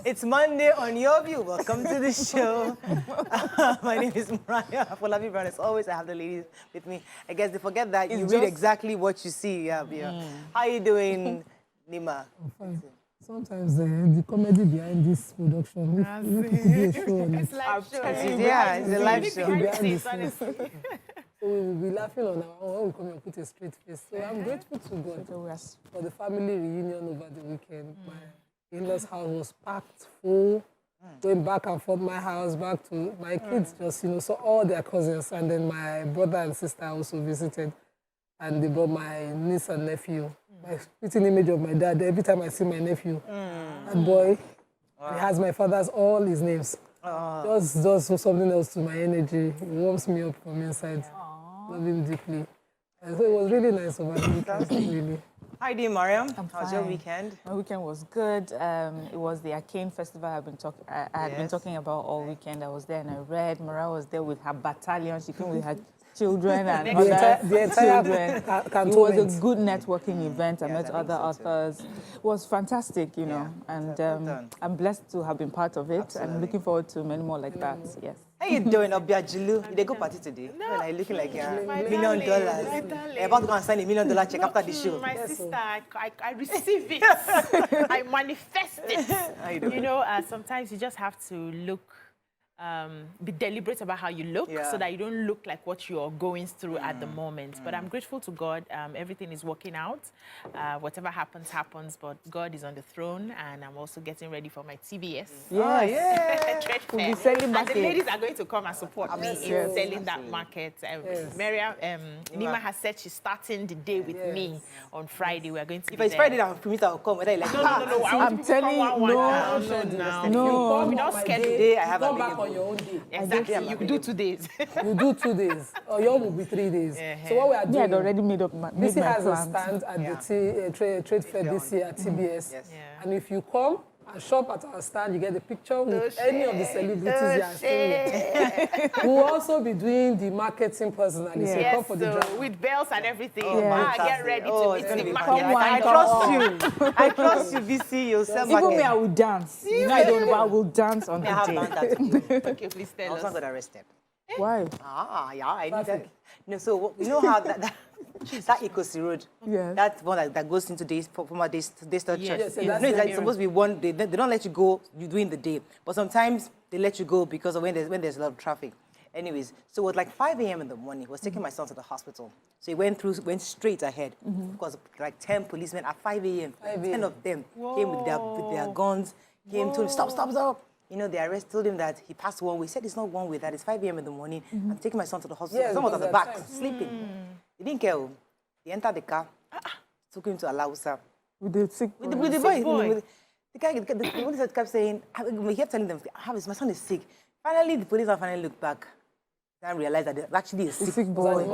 It's Monday on Your View. Welcome to the show. My name is Mariah Afolabi Brown. As always, I have the ladies with me. I guess they forget that you read exactly what you see. Yeah. How are you doing, Nima? I'm fine. Sometimes the comedy behind this production, if it be a show, it's live show. Yeah, it's a live show. So we will be laughing on our own when we come and put a straight face. So I'm grateful to God for the family reunion over the weekend. My in-laws' house was packed full, going back and forth, my house, back to my kids, just, saw all their cousins. And then my brother and sister also visited. And they brought my niece and nephew. My spitting image of my dad. Every time I see my nephew, that boy, he has my father's all his names. Just something else to my energy. It warms me up from inside. Love him deeply. And so it was really nice over the weekend, really. Hi, dear Mariam. How was your weekend? My weekend was good. It was the Arcane Festival I had been talking about all weekend. I was there and I read. Mariah was there with her battalion. She came with her children and the entire children. It was a good networking event. I met other authors. It was fantastic, and I'm blessed to have been part of it. Absolutely. And looking forward to many more like that. Yes. How you doing, Obiajulu? Did they go party today? No. Well, looking like $1 million. You're about to go and sign $1 million check after the show. My sister, I receive it. I manifest it. Sometimes you just have to look, be deliberate about how you look so that you don't look like what you're going through at the moment. But I'm grateful to God. Everything is working out. Whatever happens, happens. But God is on the throne, and I'm also getting ready for my TBS. Trade fair. We'll be selling and market. the ladies are going to come and support me in selling that market. Miriam, Nima has said she's starting the day with me on Friday. We are going to. If it's Friday, I'll come. Whether like no. I'm telling you, no. We don't schedule. I have come back on your own day. Exactly. You do 2 days. You do 2 days. Or yours will be 3 days. So what we are doing? I'd already made my This has plans. a stand at the trade fair this year at TBS. And if you come and shop at our stand, you get a picture with any of the celebrities you are seeing. We'll also be doing the marketing personally. So come for the drive. With bells and everything. Get ready Oh, to it's meet gonna the be market. I trust you. I trust you, VC. You'll sell Even market. me, I will dance. I don't know, but I will dance on I have the done day. that too. Okay, please tell I was us. not got arrested. Why? I need that. So you know how that Ikosi Road, that one that goes into former Daystar Church. Yes, You know, it's supposed to be one. They don't let you go during the day, but sometimes they let you go because of when there's a lot of traffic. Anyways, so it was like 5 a.m. in the morning. He was taking my son to the hospital. So he went straight ahead. Because like 10 policemen at 5 a.m. 10 of them came with their guns, came to him, stop. The told him that he passed one way. He said it's not one way, that it's 5 a.m. in the morning. I'm taking my son to the hospital. Yes, Son was at the back, time. sleeping. He didn't care. He entered the car, took him to Alausa. With the sick With the boy. The police kept saying, he kept telling them, my son is sick. Finally, the police finally looked back and realized that there's actually a sick boy.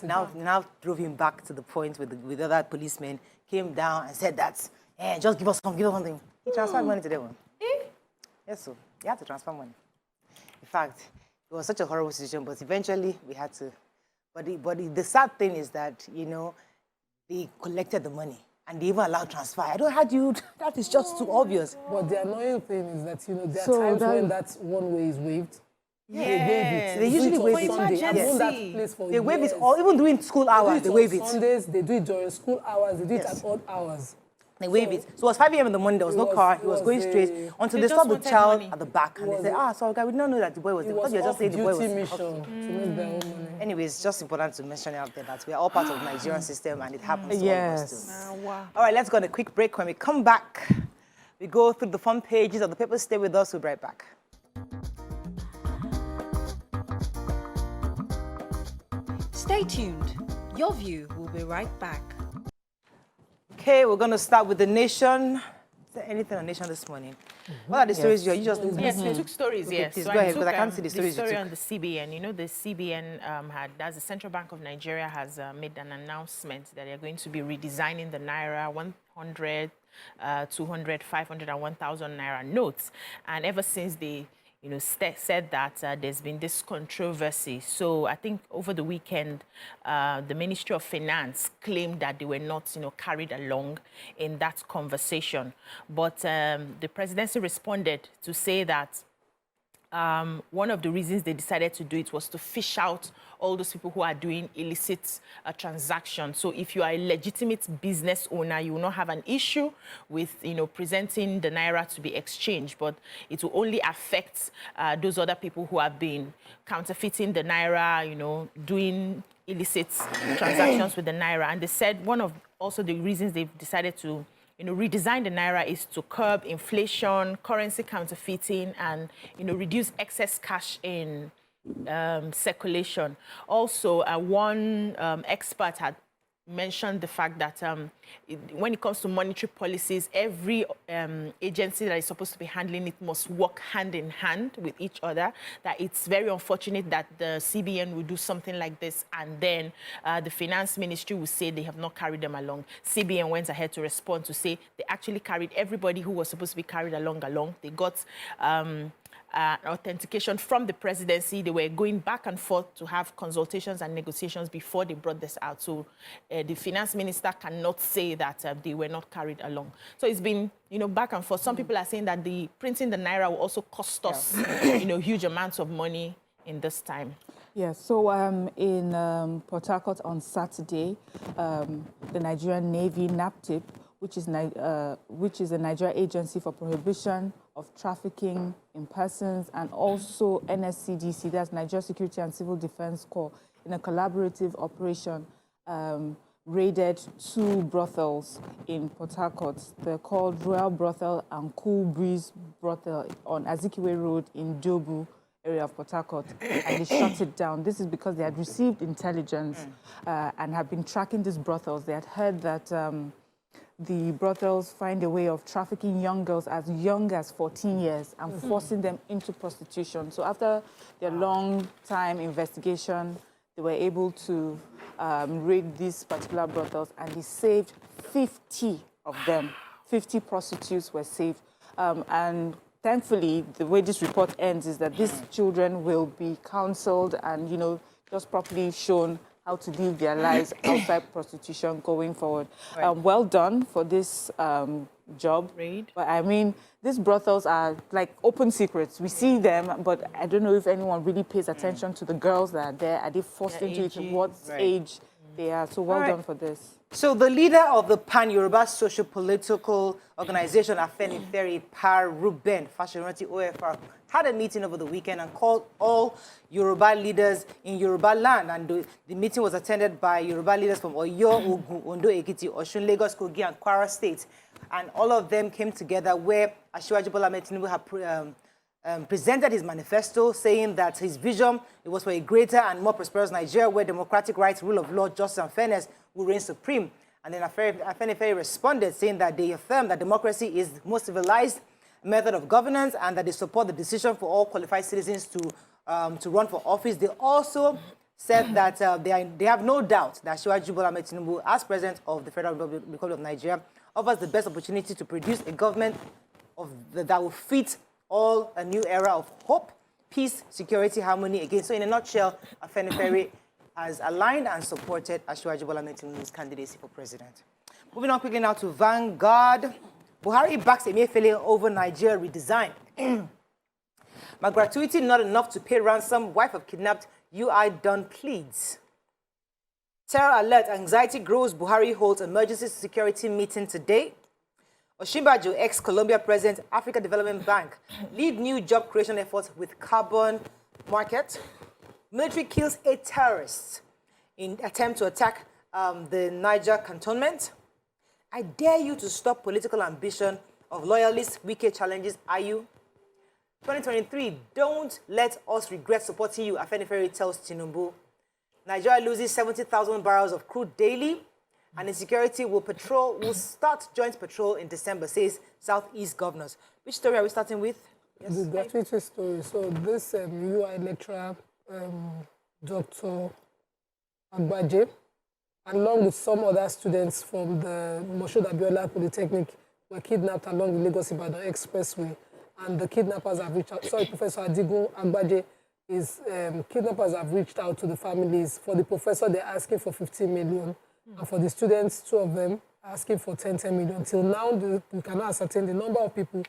Now drove him back to the point with other policemen, came down and said that, just give us something. He transferred money to them. Yes, so he had to transfer money. In fact, it was such a horrible situation, but eventually we had to. But the sad thing is that, they collected the money and they even allowed transfer. That is just too obvious. But the annoying thing is that, there are times when that one way is waived. Yes. They usually waive it. Sunday. I've known that place for They waive years. it, or even during school hours, they waive it. Sundays, they do it during school hours, they do it at odd hours. They waive it. So it was 5 a.m. in the morning, there was no car, he was going straight until they stopped the child at the back. And they said, sorry, guy, we didn't know that the boy was there. Because you're just saying the boy was mission to make their own money. Anyway, it's just important to mention it out there that we are all part of the Nigerian system and it happens to all of us too. Wow. All right, let's go on a quick break. When we come back, we go through the front pages of the papers. Stay with us, we'll be right back. Stay tuned. Your View will be right back. Okay, we're going to start with The Nation. Is there anything on Nation this morning? What are the stories you just... Yes, we took stories, Okay, yes. please So go ahead, took, because I can't see the stories you story took. on the CBN. The CBN that's the Central Bank of Nigeria, has made an announcement that they're going to be redesigning the Naira 100, 200, 500, and 1,000 Naira notes. And ever since they you know, said that there's been this controversy. So I think over the weekend, the Ministry of Finance claimed that they were not, you know, carried along in that conversation. But the presidency responded to say that one of the reasons they decided to do it was to fish out all those people who are doing illicit transactions. So if you are a legitimate business owner, you will not have an issue with, you know, presenting the Naira to be exchanged, but it will only affect those other people who have been counterfeiting the Naira, you know, doing illicit transactions with the Naira. And they said one of also the reasons they've decided to, you know, redesign the Naira is to curb inflation, currency counterfeiting, and, you know, reduce excess cash in circulation. Also, one expert had mentioned the fact that when it comes to monetary policies, every agency that is supposed to be handling it must work hand in hand with each other. That it's very unfortunate that the CBN will do something like this, and then the finance ministry will say they have not carried them along. CBN went ahead to respond to say they actually carried everybody who was supposed to be carried along. They got authentication from the presidency. They were going back and forth to have consultations and negotiations before they brought this out. So the finance minister cannot say that they were not carried along. So it's been, you know, back and forth. Some people are saying that the printing the Naira will also cost us, you know, huge amounts of money in this time. Yes, so in Port Harcourt on Saturday, the Nigerian Navy NAPTIP, which is the Nigeria Agency for Prohibition of Trafficking in Persons, and also NSCDC, that's Nigeria Security and Civil Defense Corps, in a collaborative operation, raided 2 brothels in Port Harcourt. They're called Royal Brothel and Cool Breeze Brothel on Azikiwe Road in Dobu area of Port Harcourt, and they shut it down. This is because they had received intelligence and had been tracking these brothels. They had heard that the brothels find a way of trafficking young girls as young as 14 years and forcing them into prostitution. So after their long time investigation, they were able to raid these particular brothels, and they saved 50 of them. 50 prostitutes were saved. And thankfully, the way this report ends is that these children will be counseled and, you know, just properly shown how to live their lives outside prostitution going forward. Right. Well done for this job. Raid. But I mean, these brothels are like open secrets. We see them, but I don't know if anyone really pays attention to the girls that are there. Are they forced into it? What age they are? So well done for this. So the leader of the Pan-Yoruba Socio-Political Organization, Afenifere, Par Ruben Fashiranti OFR, had a meeting over the weekend and called all Yoruba leaders in Yoruba land. And the meeting was attended by Yoruba leaders from Oyo, Ogun, Ondo, Ekiti, Osun, Lagos, Kogi, and Kwara states. And all of them came together where Asiwaju Bola Ahmed Tinubu had presented his manifesto, saying that his vision, it was for a greater and more prosperous Nigeria where democratic rights, rule of law, justice, and fairness will reign supreme. And then Afenifere responded, saying that they affirm that democracy is the most civilized method of governance and that they support the decision for all qualified citizens to run for office. They also said that they have no doubt that Asiwaju Bola Ahmed Tinubu, as president of the Federal Republic of Nigeria, offers the best opportunity to produce a government that will fit all a new era of hope, peace, security, harmony again. So in a nutshell, Afenifere has aligned and supported Asiwaju Bola Ahmed Tinubu's candidacy for president. Moving on quickly now to Vanguard. Buhari backs Emefiele over Nigeria redesign. My gratuity not enough to pay ransom. Wife of kidnapped UI Don pleads. Terror alert. Anxiety grows. Buhari holds emergency security meeting today. Osinbajo, ex-Colombia president, Africa Development Bank, lead new job creation efforts with carbon market. Military kills 8 terrorists in attempt to attack the Niger cantonment. I dare you to stop political ambition of loyalists. Wike challenges IU. 2023, don't let us regret supporting you, Afenifere tells Tinubu. Nigeria loses 70,000 barrels of crude daily, and insecurity will start joint patrol in December, says Southeast governors. Which story are we starting with? Yes. The gratuity story. So this UI lecturer, Dr. Agbaje, along with some other students from the Moshood Abiola Polytechnic, were kidnapped along the Lagos-Ibadan Expressway and the kidnappers have reached out. Sorry, Professor Adigun Agbaje, kidnappers have reached out to the families. For the professor, they're asking for 15 million. And for the students, 2 of them are asking for 10 million. Till now, we cannot ascertain the number of people,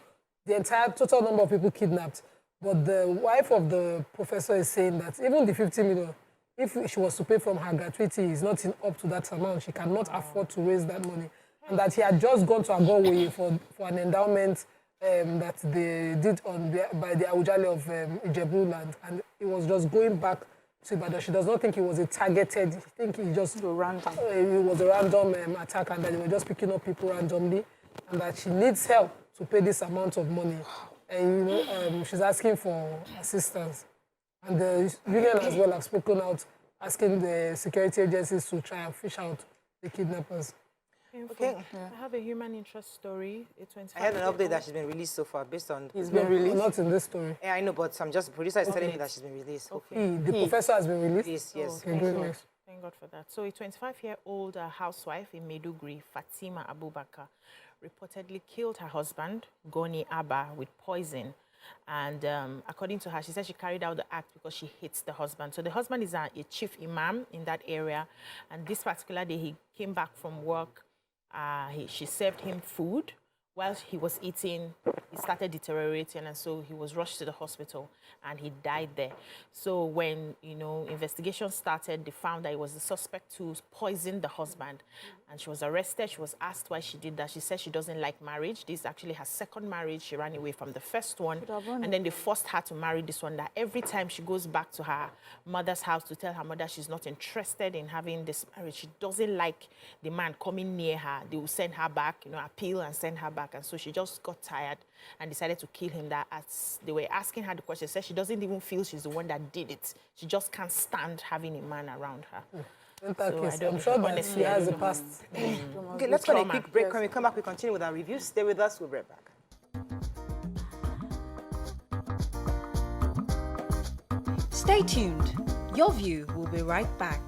the entire total number of people kidnapped. But the wife of the professor is saying that even the 50 million, if she was to pay from her gratuity, is not up to that amount. She cannot afford to raise that money. And that he had just gone to Agorwe for an endowment that they did by the Abuja of Ijebu land. And it was just going back to Ibadan. She does not think it was a targeted, I think it was a random attack, and that they were just picking up people randomly, and that she needs help to pay this amount of money. And, you know, she's asking for assistance. And the union as well have spoken out, asking the security agencies to try and fish out the kidnappers. Okay. I have a human interest story. I had an update that she's been released so far based on... He's been released? Not in this story. Yeah, I know, but the producer is telling me that she's been released. Okay. The professor has been released? Yes. Okay, good. Thank God for that. So a 25-year-old housewife in Maiduguri, Fatima Abubakar, reportedly killed her husband, Goni Abba, with poison. And according to her, she said she carried out the act because she hates the husband. So the husband is a chief imam in that area. And this particular day, he came back from work. She served him food. While he was eating, he started deteriorating, and so he was rushed to the hospital, and he died there. So when, you know, investigation started, they found that it was the suspect who poisoned the husband, and she was arrested. She was asked why she did that. She said she doesn't like marriage. This is actually her second marriage. She ran away from the first one, and then they forced her to marry this one. That every time she goes back to her mother's house to tell her mother she's not interested in having this marriage, she doesn't like the man coming near her. They will send her back, you know, appeal and send her back. And so she just got tired and decided to kill him. That as they were asking her the question, she said she doesn't even feel she's the one that did it. She just can't stand having a man around her. So I'm sure that she has a past. Okay, let's go on a quick break. When we come back, we continue with our review. Stay with us. We'll be right back. Stay tuned. Your View will be right back.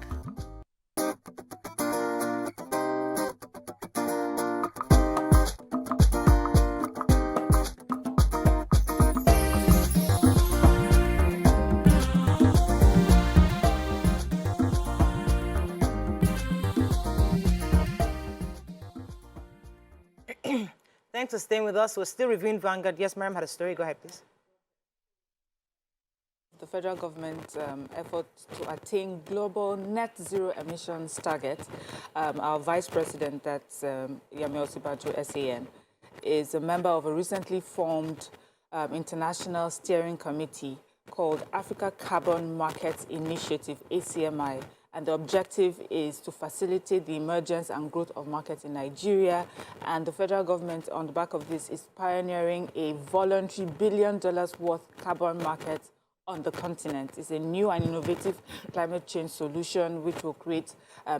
Thanks for staying with us. We're still reviewing Vanguard. Yes, Mariam had a story. Go ahead, please. The federal government's effort to attain global net zero emissions target, our vice president, that's Yemi Osinbajo, SAN, is a member of a recently formed international steering committee called Africa Carbon Markets Initiative, ACMI. And the objective is to facilitate the emergence and growth of markets in Nigeria. And the federal government, on the back of this, is pioneering a voluntary $1 billion worth carbon market on the continent. It's a new and innovative climate change solution which will create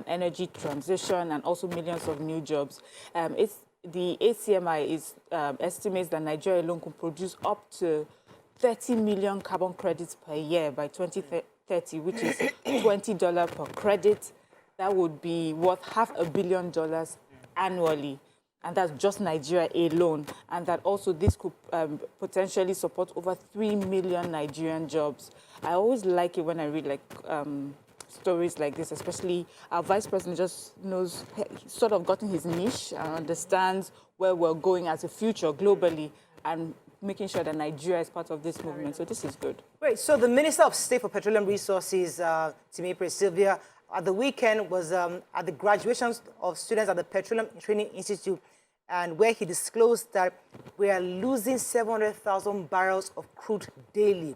energy transition and also millions of new jobs. The ACMI estimates that Nigeria alone could produce up to 30 million carbon credits per year by 2030, which is $20 per credit. That would be worth $500 million annually. And that's just Nigeria alone. And that also this could potentially support over 3 million Nigerian jobs. I always like it when I read stories like this, especially our vice president just knows, sort of gotten his niche and understands where we're going as a future globally and making sure that Nigeria is part of this movement. So this is good. Great. So the Minister of State for Petroleum Resources, Timipre Sylvia, at the weekend was at the graduations of students at the Petroleum Training Institute, and where he disclosed that we are losing 700,000 barrels of crude daily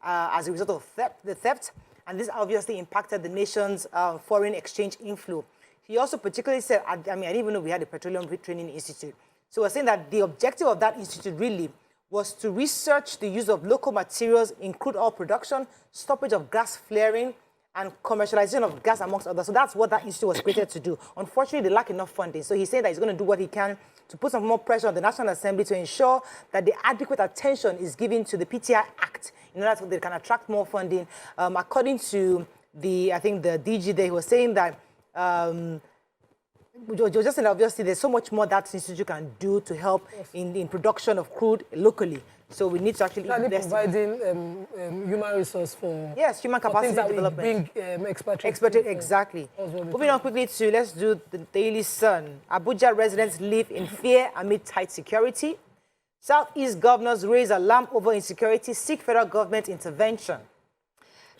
as a result of the theft, and this obviously impacted the nation's foreign exchange inflow. He also particularly said, I didn't even know we had a Petroleum Training Institute. So we're saying that the objective of that institute really was to research the use of local materials in crude oil production, stoppage of gas flaring, and commercialization of gas, amongst others. So that's what that institute was created to do. Unfortunately, they lack enough funding. So he said that he's going to do what he can to put some more pressure on the National Assembly to ensure that the adequate attention is given to the PTI Act in order so they can attract more funding. According to the DG there, he was saying that obviously there's so much more that institute can do to help in production of crude locally. So we need to actually invest providing human resource for human capacity development. Bring expatriates. Exactly. Moving on quickly to let's do the Daily Sun. Abuja residents live in fear amid tight security. Southeast governors raise alarm over insecurity, seek federal government intervention.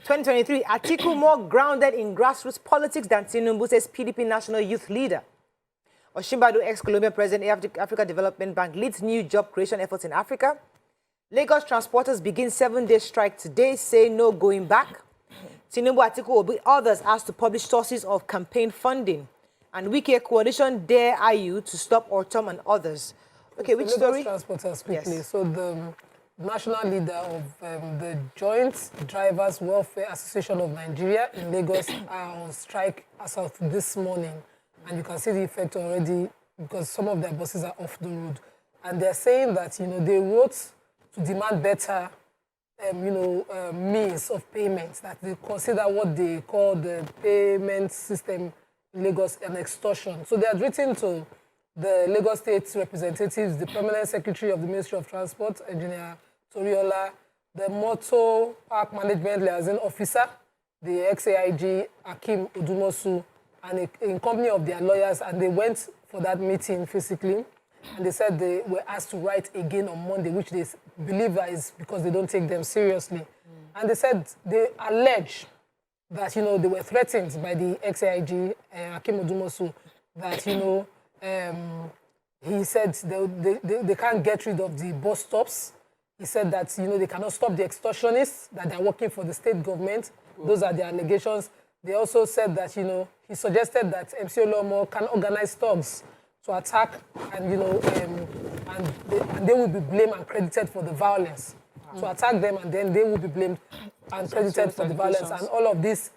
2023, Atiku more grounded in grassroots politics than Tinubu, says PDP national youth leader. Osinbajo, ex-Colombian president, Africa Development Bank, leads new job creation efforts in Africa. Lagos transporters begin 7-day strike today, say no going back. Tinubu, Atiku will be others asked to publish sources of campaign funding. And Wike coalition dare IU to stop Ortom and others. Okay, which story? Transporters quickly. Yes. So the national leader of the Joint Drivers Welfare Association of Nigeria in Lagos are on strike as of this morning. And you can see the effect already because some of their buses are off the road. And they're saying that, they wrote to demand better, means of payments, that they consider what they call the payment system in Lagos an extortion. So they had written to the Lagos State representatives, the permanent secretary of the Ministry of Transport, Engineer Toriola, the Motor Park Management Liaison Officer, the ex-AIG, Akim Odumosu, and in company of their lawyers, and they went for that meeting physically, and they said they were asked to write again on Monday, which they believe that is because they don't take them seriously. And they said they allege that, they were threatened by the ex-AIG, Akim Odumosu, that, he said they can't get rid of the bus stops. He said that, they cannot stop the extortionists, that they're working for the state government. Those are the allegations. They also said that, he suggested that MC Olomo can organize thugs to attack and, and they will be blamed and credited for the violence. To attack them, and then they will be blamed and credited for the violence. And all of this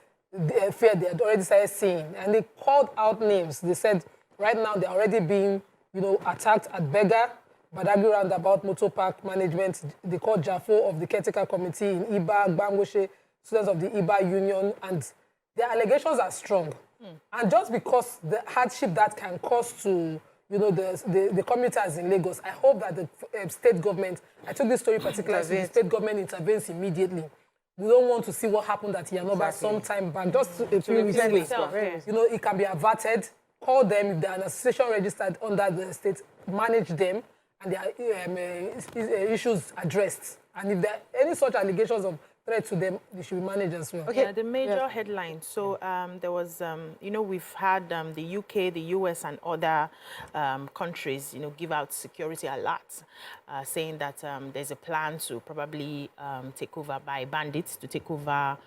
fear they had already started seeing. And they called out names. They said, right now, they're already being, attacked at Bega, Badagry Roundabout, Motor Park Management. They called Jafo of the Caretaker Committee in Iba, Bangoshe, students of the Iba Union, and their allegations are strong. And just because the hardship that can cause to, the commuters in Lagos, I hope that the state government, I took this story particularly, the state government intervenes immediately. We don't want to see what happened at Yanoba some time back, just a few weeks ago. It can be averted. Call them if they're an association registered under the state, manage them, and their issues addressed. And if there are any such allegations of threat to them, they should be managed as well. Okay, the major headline. So there was, we've had the UK, the US, and other countries, give out security alerts, saying that there's a plan to probably take over by bandits, to take over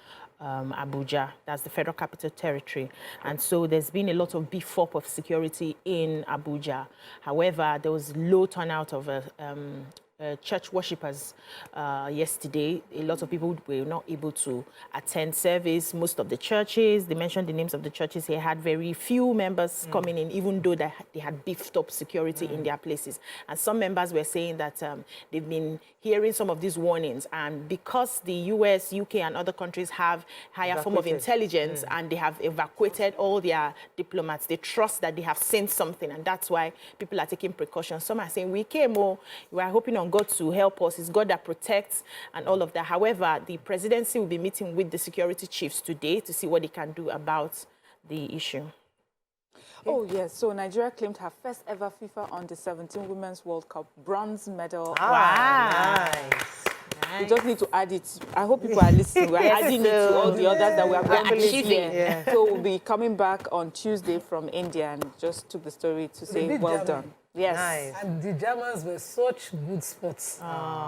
Abuja, that's the Federal Capital Territory. And so there's been a lot of beef up of security in Abuja. However, there was low turnout of church worshippers yesterday. A lot of people were not able to attend service. Most of the churches, they mentioned the names of the churches here, had very few members coming in, even though they had beefed up security in their places. And some members were saying that they've been hearing some of these warnings, and because the US, UK, and other countries have higher form of intelligence and they have evacuated all their diplomats, they trust that they have seen something, and that's why people are taking precautions. Some are saying, we are hoping on God to help us. It's God that protects and all of that. However, the presidency will be meeting with the security chiefs today to see what they can do about the issue. Oh, yes. So Nigeria claimed her first ever FIFA Under-17 Women's World Cup bronze medal. Wow. Nice. We just need to add it. I hope people are listening. We're adding it to all the others that we are going to achieving. So we'll be coming back on Tuesday from India, and just took the story to say well done. Yes. Nice. And the Germans were such good sports.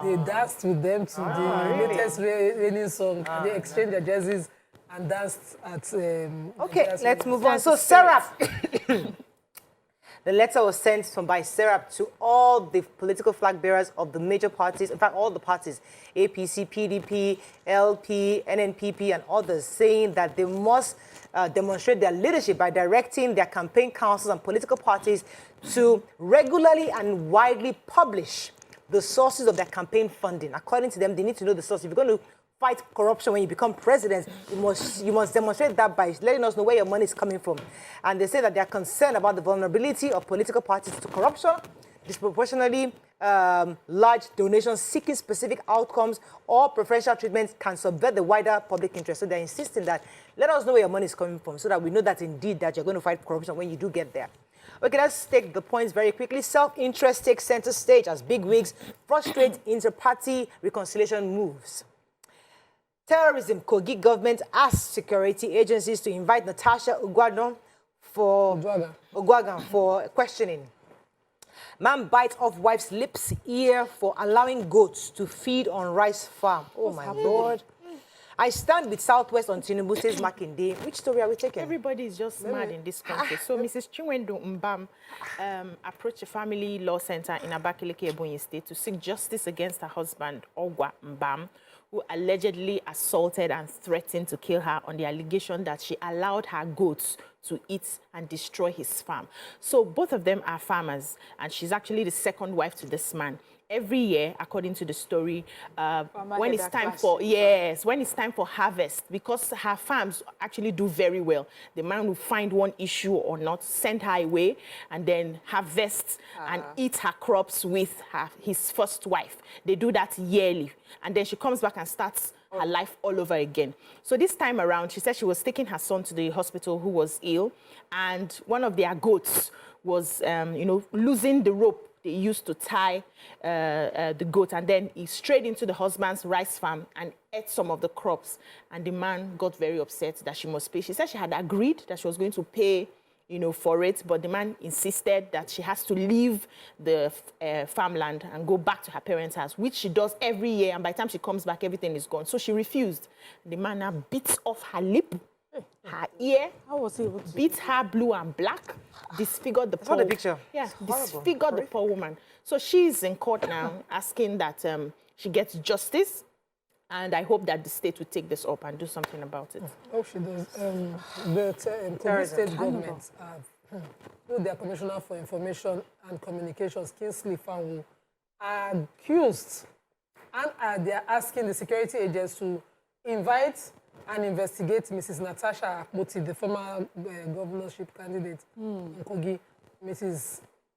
They danced with them to the latest raining song. And they exchanged their jerseys and danced at... okay, let's move on. So, Serap. The letter was sent by Serap to all the political flag bearers of the major parties, in fact, all the parties, APC, PDP, LP, NNPP, and others, saying that they must demonstrate their leadership by directing their campaign councils and political parties to regularly and widely publish the sources of their campaign funding. According to them, they need to know the source. If you're going to fight corruption when you become president, you must demonstrate that by letting us know where your money is coming from. And they say that they are concerned about the vulnerability of political parties to corruption, disproportionately large donations seeking specific outcomes or preferential treatments can subvert the wider public interest. So they're insisting that let us know where your money is coming from so that we know that indeed that you're going to fight corruption when you do get there. Okay, let's take the points very quickly. Self-interest takes center stage as big wigs frustrate inter-party reconciliation moves. Terrorism, Kogi government asks security agencies to invite Natasha Ogwagan for questioning. Man bites off wife's lips ear for allowing goats to feed on rice farm. Oh my Lord. I stand with Southwest on Tinubu, says Makinde. Which story are we taking? Everybody is just mad in this country. So Mrs. Chinwendu Mbam approached a family law center in Abakaliki, Ebonyi State to seek justice against her husband, Ogwa Mbam, who allegedly assaulted and threatened to kill her on the allegation that she allowed her goats to eat and destroy his farm. So both of them are farmers, and she's actually the second wife to this man. Every year, according to the story, when it's time for harvest, because her farms actually do very well, the man will find one issue or not, send her away, and then harvest and eat her crops with his first wife. They do that yearly, and then she comes back and starts her life all over again. So this time around, she said she was taking her son to the hospital who was ill, and one of their goats was, losing the rope they used to tie the goat, and then he strayed into the husband's rice farm and ate some of the crops. And the man got very upset that she must pay. She said she had agreed that she was going to pay, for it, but the man insisted that she has to leave the farmland and go back to her parents' house, which she does every year. And by the time she comes back, everything is gone. So she refused. The man now beats off her lip, her ear. How was he able to? Beat her blue and black, disfigured the poor woman. Picture. Yeah, disfigured the poor woman. So she's in court now asking that she gets justice, and I hope that the state will take this up and do something about it. Oh, she does. The state government, through their Commissioner for Information and Communications, Kingsley Fanwu, are accused, and they are asking the security agents to invite and investigate Mrs. Natasha Akpoti, the former governorship candidate in Kogi.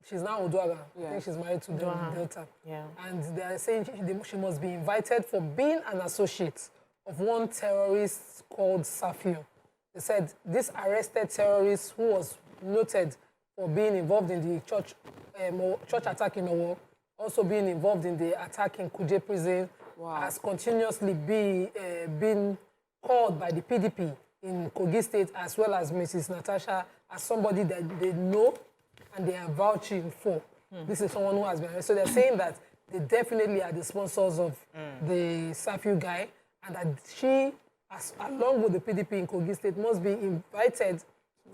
She's now Oduaga. I think she's married to Delta. Yeah. And they are saying she must be invited for being an associate of one terrorist called Safio. They said this arrested terrorist, who was noted for being involved in the church attack in Owo, also being involved in the attack in Kuje prison, has continuously been called by the PDP in Kogi State, as well as Mrs. Natasha, as somebody that they know and they are vouching for. This is someone who has been arrested. So they're saying that they definitely are the sponsors of the Safiu guy, and that she, along with the PDP in Kogi State, must be invited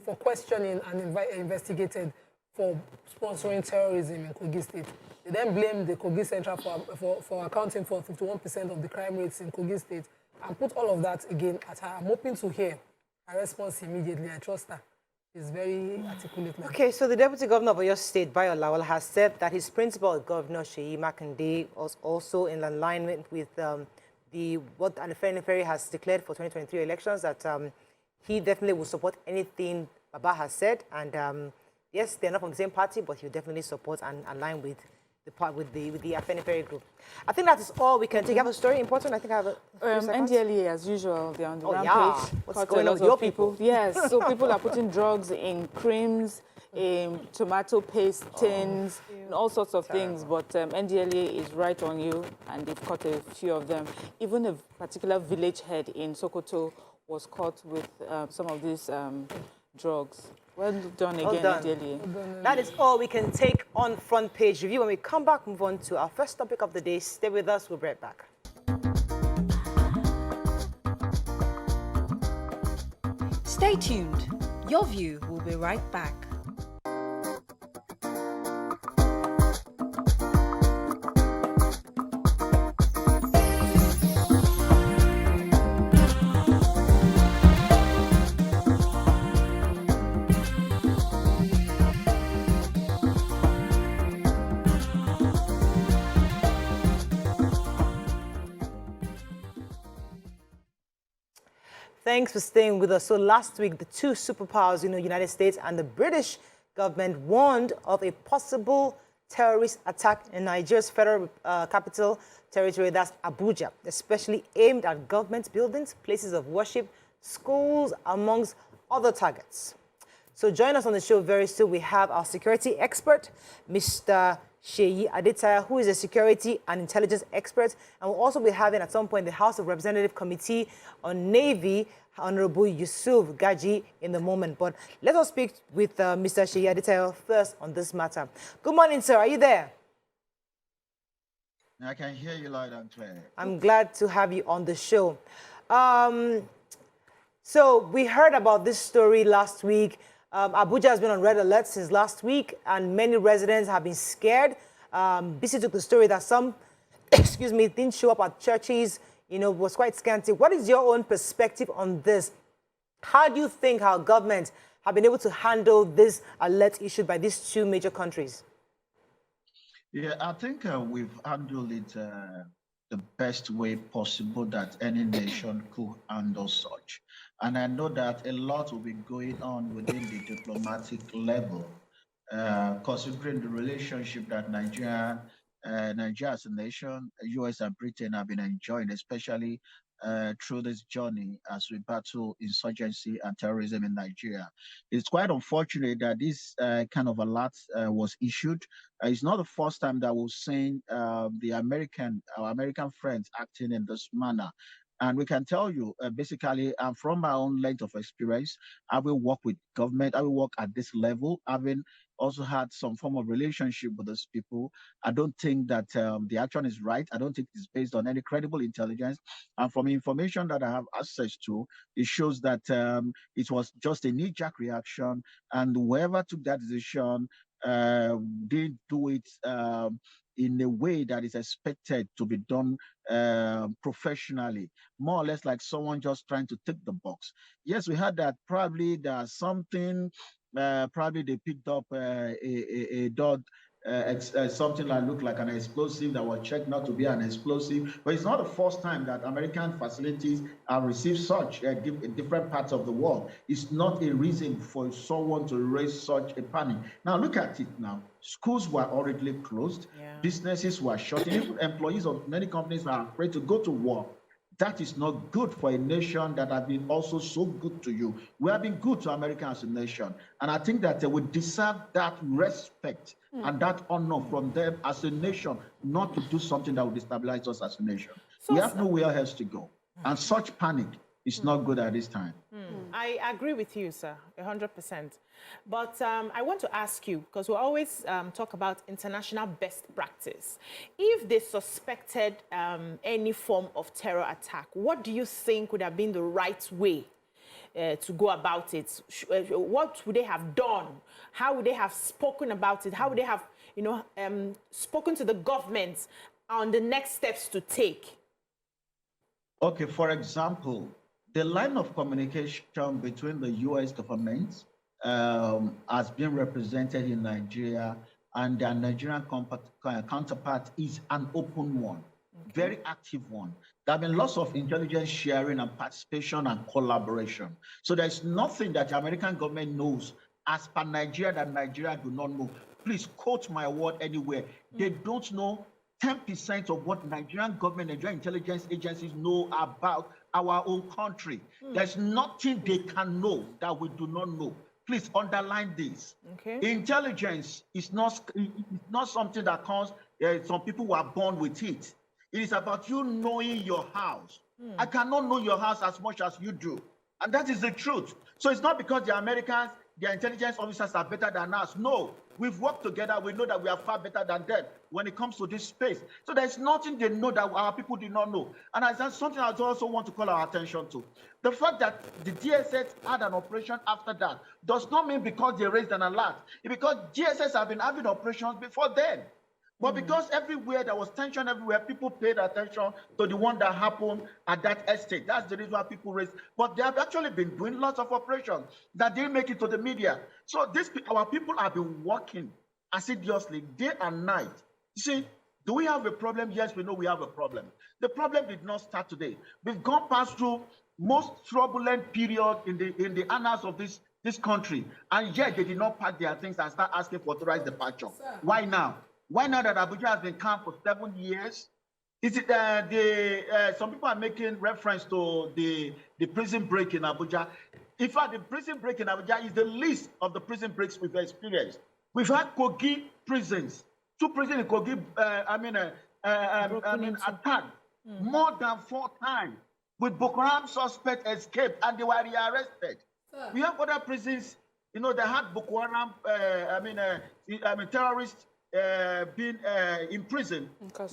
for questioning and investigated for sponsoring terrorism in Kogi State. They then blame the Kogi Central for accounting for 51% of the crime rates in Kogi State, and put all of that again at her. I'm hoping to hear her response immediately. I trust her. She's very articulate now. Okay, so the Deputy Governor of Oyo State, Bayo Lawal, has said that his principal, Governor Seyi Makinde, was also in alignment with what Anifere has declared for 2023 elections, that he definitely will support anything Baba has said. And yes, they're not from the same party, but he'll definitely support and align with the Afenifere group. I think that is all we can take. You have a story important? I think I have a NDLEA, as usual, they're on the rampage. Yeah. What's going on with your people? Yes, so people are putting drugs in creams, in tomato paste tins, and all sorts of things. But NDLEA is right on you, and they've caught a few of them. Even a particular village head in Sokoto was caught with some of these drugs. Well done again, NDLEA. That is all we can take on Front Page Review. When we come back, move on to our first topic of the day. Stay with us. We'll be right back. Stay tuned. Your View will be right back. Thanks for staying with us. So last week, the two superpowers, United States and the British government, warned of a possible terrorist attack in Nigeria's federal capital territory, that's Abuja, especially aimed at government buildings, places of worship, schools, amongst other targets. So join us on the show very soon. We have our security expert, Mr. Seyi Adetaya, who is a security and intelligence expert. And we'll also be having at some point the House of Representative Committee on Navy, Honorable Yusuf Gaji, in the moment. But let us speak with Mr. Seyi Adetaya first on this matter. Good morning, sir. Are you there? I can hear you loud and clear. I'm glad to have you on the show. So we heard about this story last week. Abuja has been on red alert since last week, and many residents have been scared. BC took the story that some, excuse me, didn't show up at churches, was quite scanty. What is your own perspective on this? How do you think our government have been able to handle this alert issued by these two major countries? Yeah, I think we've handled it the best way possible that any nation could handle such. And I know that a lot will be going on within the diplomatic level, considering the relationship that Nigeria as a nation, US and Britain have been enjoying, especially through this journey as we battle insurgency and terrorism in Nigeria. It's quite unfortunate that this kind of alert was issued. It's not the first time that we've seen our American friends acting in this manner. And we can tell you, basically, from my own length of experience, I will work with government, I will work at this level, having also had some form of relationship with those people. I don't think that the action is right. I don't think it's based on any credible intelligence. And from information that I have access to, it shows that it was just a knee-jerk reaction, and whoever took that decision didn't do it in a way that is expected to be done professionally, more or less like someone just trying to tick the box. Yes, we heard that probably there's something, probably they picked up a dot, something that looked like an explosive that was checked not to be an explosive. But it's not the first time that American facilities have received such in different parts of the world. It's not a reason for someone to raise such a panic. Now look at it now. Schools were already closed. Yeah. Businesses were shut. Even employees of many companies are afraid to go to work. That is not good for a nation that has been also so good to you. We have been good to America as a nation. And I think that we deserve that respect and that honor from them as a nation, not to do something that will destabilize us as a nation. So, we have nowhere else to go. And such panic is not good at this time. I agree with you, sir, 100%. But I want to ask you, because we always talk about international best practice. If they suspected any form of terror attack, what do you think would have been the right way to go about it? What would they have done? How would they have spoken about it? How would they have, spoken to the government on the next steps to take? Okay, for example, the line of communication between the U.S. government has been represented in Nigeria, and their Nigerian counterpart is an open one, very active one. There have been lots of intelligence sharing and participation and collaboration. So there's nothing that the American government knows as per Nigeria that Nigeria do not know. Please quote my word anywhere. They don't know 10% of what Nigerian government, Nigerian intelligence agencies know about our own country. There's nothing they can know that we do not know. Please underline this. Okay. Intelligence is not something that comes, some people were born with it. It is about you knowing your house. I cannot know your house as much as you do. And that is the truth. So it's not because the Americans, their intelligence officers are better than us. No, we've worked together. We know that we are far better than them when it comes to this space. So there's nothing they know that our people did not know. And that's something I also want to call our attention to. The fact that the DSS had an operation after that does not mean because they raised an alert. It's because DSS have been having operations before then. But because everywhere there was tension everywhere, people paid attention to the one that happened at that estate. That's the reason why people raised. But they have actually been doing lots of operations that didn't make it to the media. So our people have been working assiduously day and night. You see, do we have a problem? Yes, we know we have a problem. The problem did not start today. We've gone past through most turbulent period in the annals of this country, and yet they did not pack their things and start asking for authorized departure. Why now? Why not that Abuja has been calm for 7 years? Is it some people are making reference to the prison break in Abuja. In fact, the prison break in Abuja is the least of the prison breaks we've experienced. We've had Kogi prisons, 2 prisons in Kogi, attacked more than 4 times with Boko Haram suspects escaped and they were rearrested. We have other prisons, you know, that had Boko Haram, terrorists being imprisoned,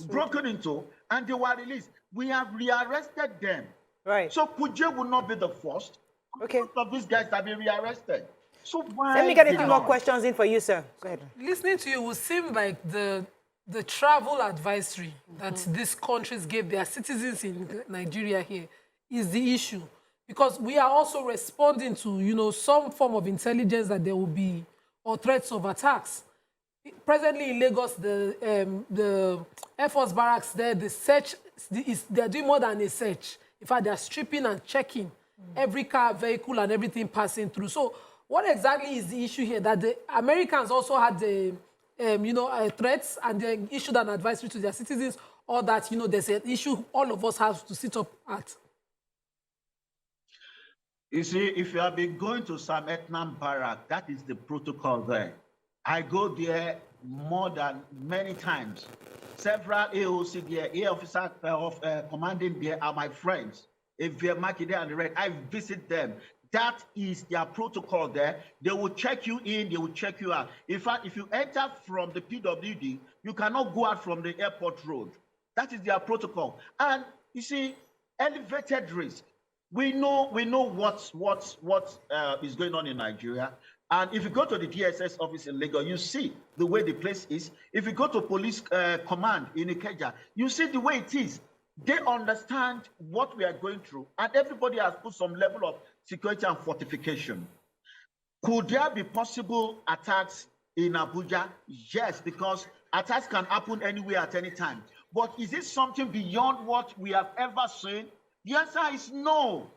broken into, and they were released. We have rearrested them. Right. So Kuje will not be the first. Okay. Most of these guys have been rearrested. So why? Let me get a few more questions in for you, sir. Go ahead. Listening to you would seem like the travel advisory that these countries gave their citizens in Nigeria here is the issue. Because we are also responding to, you know, some form of intelligence that there will be or threats of attacks. Presently in Lagos, the Air Force barracks there, the search, they're doing more than a search. In fact, they're stripping and checking every car, vehicle, and everything passing through. So what exactly is the issue here? That the Americans also had the, threats and they issued an advisory to their citizens, or that, you know, there's an issue all of us have to sit up at? You see, if you have been going to some Etnam barrack, that is the protocol there. I go there more than many times. Several AOC there, air officers commanding there are my friends. If they're marking there and the red, I visit them. That is their protocol there. They will check you in, they will check you out. In fact, if you enter from the PWD, you cannot go out from the airport road. That is their protocol. And you see, elevated risk. We know what is going on in Nigeria. And if you go to the DSS office in Lagos, you see the way the place is. If you go to police command in Ikeja, you see the way it is. They understand what we are going through, and everybody has put some level of security and fortification. Could there be possible attacks in Abuja? Yes, because attacks can happen anywhere at any time. But is it something beyond what we have ever seen? The answer is no.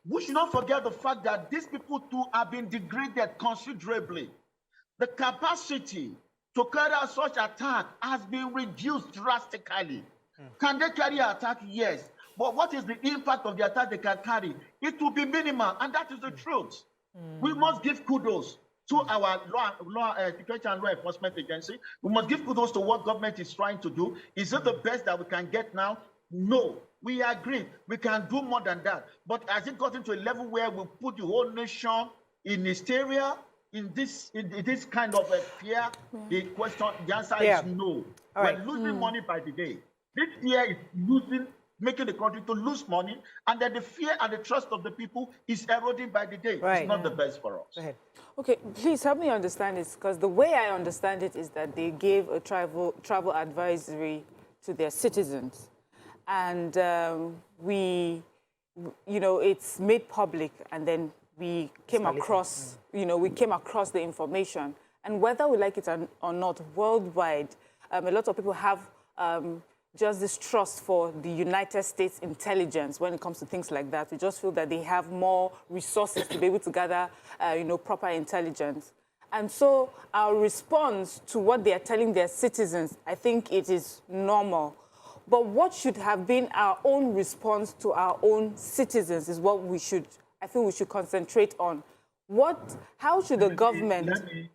We should not forget the fact that these people too have been degraded considerably. The capacity to carry out such attack has been reduced drastically. Can they carry an attack? Yes. But what is the impact of the attack they can carry? It will be minimal, and that is the truth. We must give kudos to our security and law enforcement agency. We must give kudos to what government is trying to do. Is it the best that we can get now? No. We agree. We can do more than that. But has it gotten to a level where we put the whole nation in hysteria, in this kind of a fear? The answer is no. We're losing money by the day. This fear is making the country to lose money, and then the fear and the trust of the people is eroding by the day. It's not the best for us. Go ahead. Okay, please help me understand this, because the way I understand it is that they gave a travel advisory to their citizens. And it's made public, and then we came across, the information. And whether we like it or not, worldwide, a lot of people have just this trust for the United States intelligence when it comes to things like that. We just feel that they have more resources to be able to gather, proper intelligence. And so our response to what they are telling their citizens, I think it is normal. But what should have been our own response to our own citizens is what I think we should concentrate on. How should the government,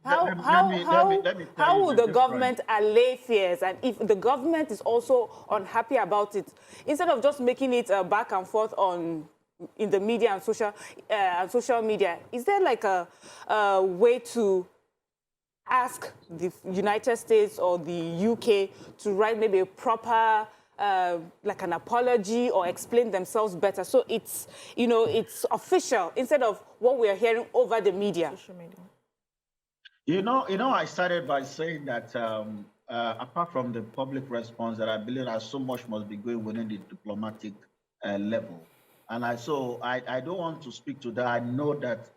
how will the government allay fears? And if the government is also unhappy about it, instead of just making it back and forth in the media and social media, is there like a way to ask the United States or the UK to write maybe a proper like an apology or explain themselves better, so it's official instead of what we are hearing over the media? Social media. I started by saying that apart from the public response, that I believe that so much must be going within the diplomatic level, and I don't want to speak to that. I know that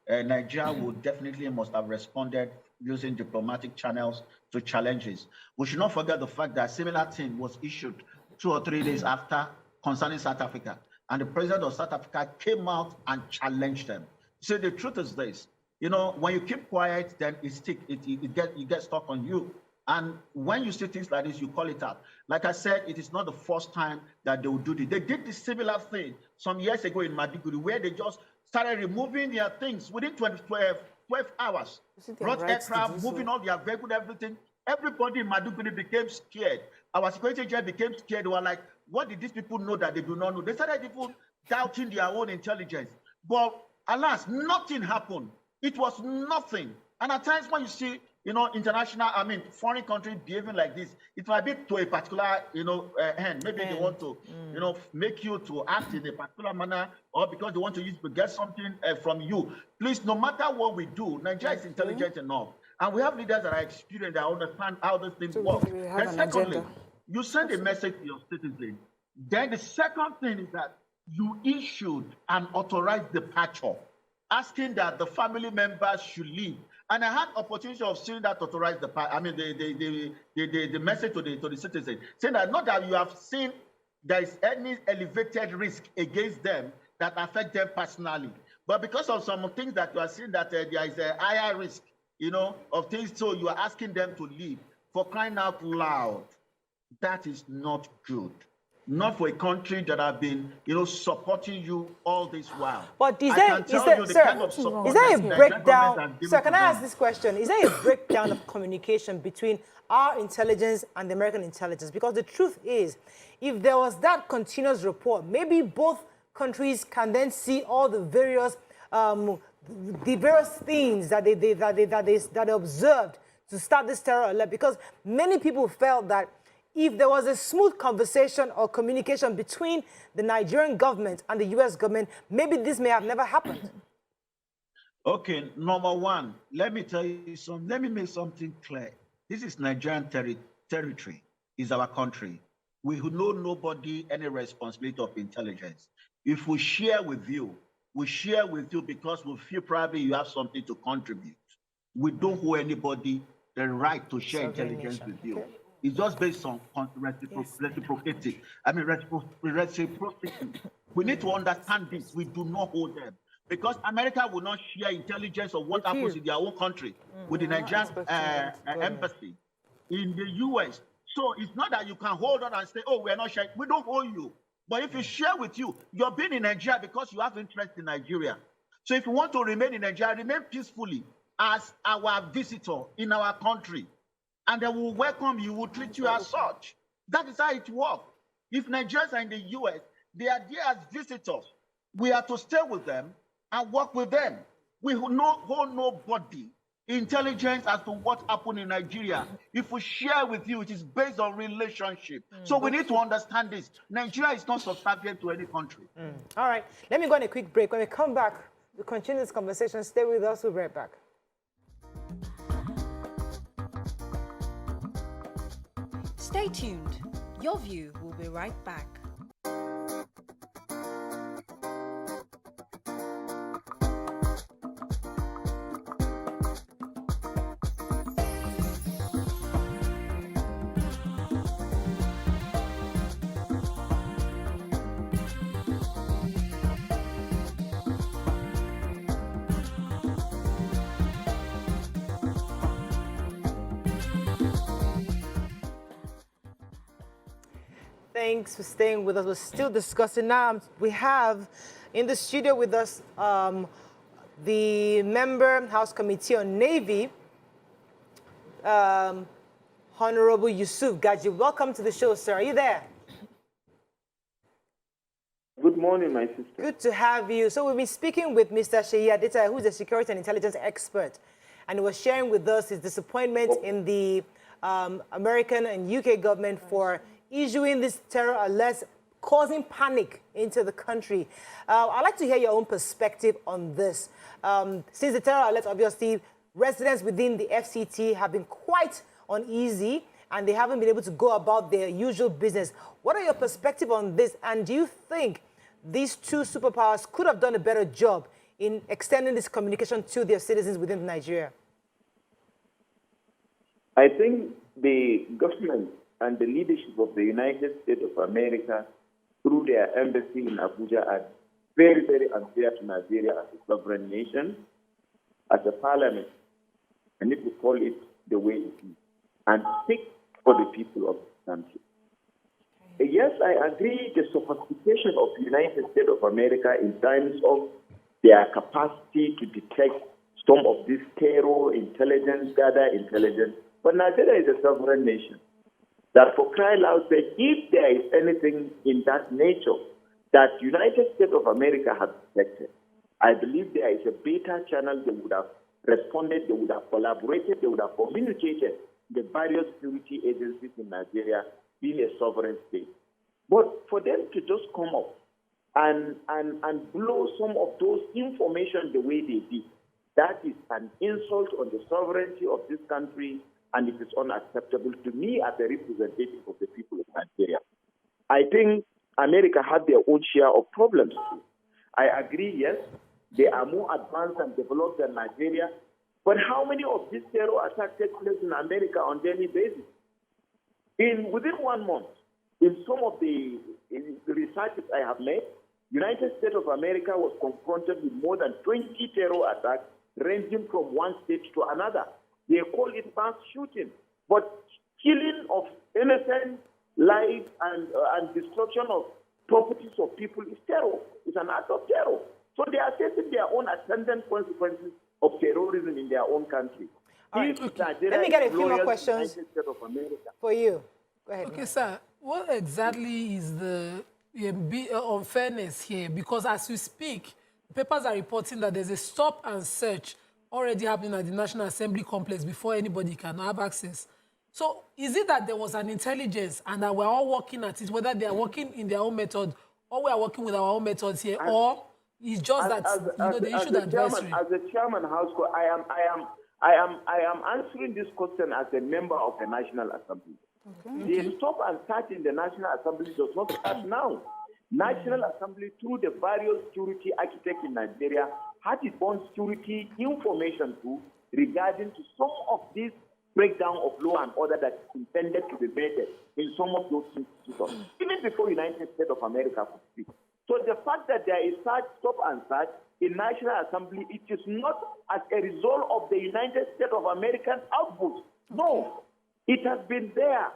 Nigeria would definitely must have responded using diplomatic channels to challenges. We should not forget the fact that a similar thing was issued 2 or 3 days after concerning South Africa. And the president of South Africa came out and challenged them. So the truth is this, when you keep quiet, then it gets stuck on you. And when you see things like this, you call it out. Like I said, it is not the first time that they will do this. They did this similar thing some years ago in Maiduguri, where they just started removing their things within 12 hours. Brought aircraft, moving all their vehicles, everything. Everybody in Maiduguri became scared. Our security agents became scared. They were like, what did these people know that they do not know? They started even doubting their own intelligence. But alas, nothing happened. It was nothing. And at times when you see, foreign countries behaving like this, it might be to a particular, hand. Maybe they want to, make you to act in a particular manner, or because they want to get something from you. Please, no matter what we do, Nigeria is intelligent enough. And we have leaders that are experienced, that understand how these things work. And secondly, you send a message to your citizens. Then the second thing is that you issued an authorized departure, asking that the family members should leave. And I had opportunity of seeing that authorized the message to the citizen, saying that not that you have seen there is any elevated risk against them that affect them personally, but because of some things that you are seeing that there is a higher risk, of things, so you are asking them to leave. For crying out loud, that is not good. Not for a country that have been, supporting you all this while. But is there a breakdown? Sir, can I ask this question? Is there a breakdown of communication between our intelligence and the American intelligence? Because the truth is, if there was that continuous report, maybe both countries can then see all the various things that they observed to start this terror alert. Because many people felt that if there was a smooth conversation or communication between the Nigerian government and the U.S. government, maybe this may have never happened. Okay, number one, let me make something clear. This is Nigerian territory, is our country. We know nobody any responsibility of intelligence. If we share with you, because we feel probably you have something to contribute. We don't owe anybody the right to share intelligence with you. Okay. It's just based on reciprocity. Reciprocity. We need to understand this. We do not owe them. Because America will not share intelligence of what happens in their own country with the Nigerian embassy in the US. So it's not that you can hold on and say, oh, we're not sharing. We don't owe you. But if you share with you, you're being in Nigeria because you have interest in Nigeria. So if you want to remain in Nigeria, remain peacefully as our visitor in our country. And they will welcome you, will treat you as such. That is how it works. If Nigerians are in the US, they are there as visitors. We are to stay with them and work with them. We hold nobody intelligence as to what happened in Nigeria. If we share with you, it is based on relationship. So we need to understand this. Nigeria is not subservient to any country. All right, let me go on a quick break. When we come back, we'll continue this conversation. Stay with us, we'll be right back. Stay tuned. Your View will be right back. Thanks for staying with us. We're still discussing now. We have in the studio with us the member, House Committee on Navy, Honorable Yusuf Gaji. Welcome to the show, sir. Are you there? Good morning, my sister. Good to have you. So we've been speaking with Mr. Sheyi Adeta, who's a security and intelligence expert, and he was sharing with us his disappointment in the American and UK government for issuing this terror alerts, causing panic into the country. I'd like to hear your own perspective on this. Since the terror alerts, obviously, residents within the FCT have been quite uneasy and they haven't been able to go about their usual business. What are your perspectives on this? And do you think these two superpowers could have done a better job in extending this communication to their citizens within Nigeria? I think the government and the leadership of the United States of America, through their embassy in Abuja, are very, very unfair to Nigeria as a sovereign nation, as a parliament. I need to call it the way it is. and speak for the people of the country. Yes, I agree the sophistication of the United States of America in terms of their capacity to detect some of this terror, intelligence, gather intelligence. But Nigeria is a sovereign nation. That for crying out loud, if there is anything in that nature that United States of America has detected, I believe there is a better channel. They would have responded, they would have collaborated, they would have communicated the various security agencies in Nigeria being a sovereign state. But for them to just come up and blow some of those information the way they did, that is an insult on the sovereignty of this country, and it is unacceptable to me as a representative of the people of Nigeria. I think America had their own share of problems. I agree, yes, they are more advanced and developed than Nigeria, but how many of these terror attacks take place in America on a daily basis? Within 1 month, in some of the researches I have made, United States of America was confronted with more than 20 terror attacks ranging from one state to another. They call it mass shooting, but killing of innocent lives and destruction of properties of people is terror. It's an act of terror. So they are facing their own attendant consequences of terrorism in their own country. Right. Let me get a few more questions for you. Go ahead. Okay, sir. What exactly is the unfairness here? Because as we speak, papers are reporting that there's a stop and search already happening at the National Assembly complex before anybody can have access. So is it that there was an intelligence and that we're all working at it, whether they are working in their own method or we are working with our own methods here, or it's just that the issue that advisory? As a chairman, House, I am answering this question as a member of the National Assembly. Okay. The stop and start in the National Assembly does not start now. National Assembly, through the various security architects in Nigeria, had its own security information too regarding to some of this breakdown of law and order that is intended to be made in some of those institutions, even before United States of America could speak. So the fact that there is such stop and start in National Assembly, it is not as a result of the United States of American output. No, it has been there.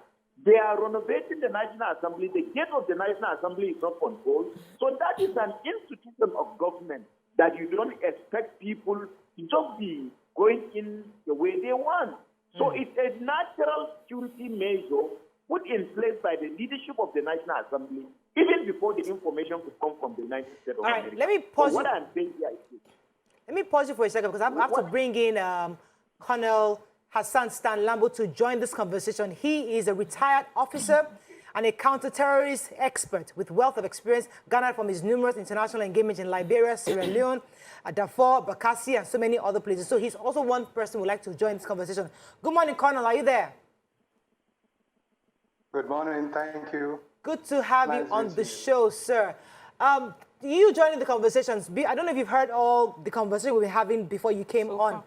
They are renovating the National Assembly. The gate of the National Assembly is not controlled. So that is an institution of government that you don't expect people to just be going in the way they want. So it's a natural security measure put in place by the leadership of the National Assembly, even before the information could come from the United States of America. Let me pause what I'm saying here is this. Let me pause you for a second, because I have to bring in Colonel Hassan Stan Lambo to join this conversation. He is a retired officer and a counter-terrorist expert with wealth of experience garnered from his numerous international engagements in Liberia, Sierra Leone, Darfur, Bakassi, and so many other places. So he's also one person who would like to join this conversation. Good morning, Colonel. Are you there? Good morning. Thank you. Good to have you on the show, sir. You joining the conversations, I don't know if you've heard all the conversation we've been having before you came on.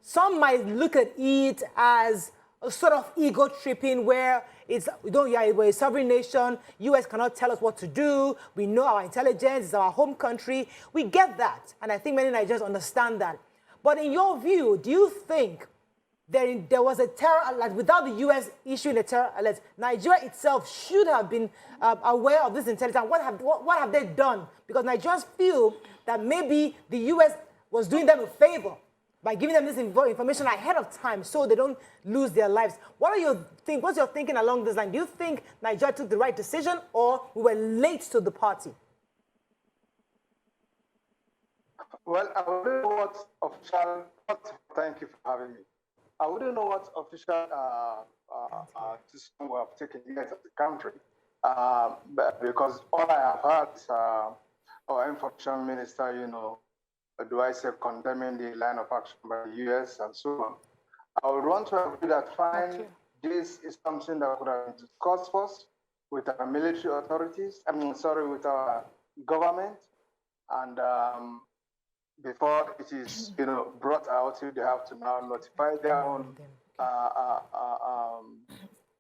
Some might look at it as a sort of ego tripping where we're a sovereign nation, US cannot tell us what to do, we know our intelligence, it's our home country. We get that, and I think many Nigerians understand that. But in your view, do you think there was a terror alert without the US issuing a terror alert? Nigeria itself should have been aware of this intelligence. What have they done? Because Nigerians feel that maybe the US was doing them a favor by giving them this information ahead of time so they don't lose their lives. What's your thinking along this line? Do you think Nigeria took the right decision, or we were late to the party? Well, I wouldn't know what official, thank you for having me. I wouldn't know what official decision we have taken yet as a country, because all I have heard, our information minister, do I say condemning the line of action by the US and so on. I would want to agree that fine, this is something that would have been discussed first with our military authorities, with our government, and before it is, brought out, they have to now notify their own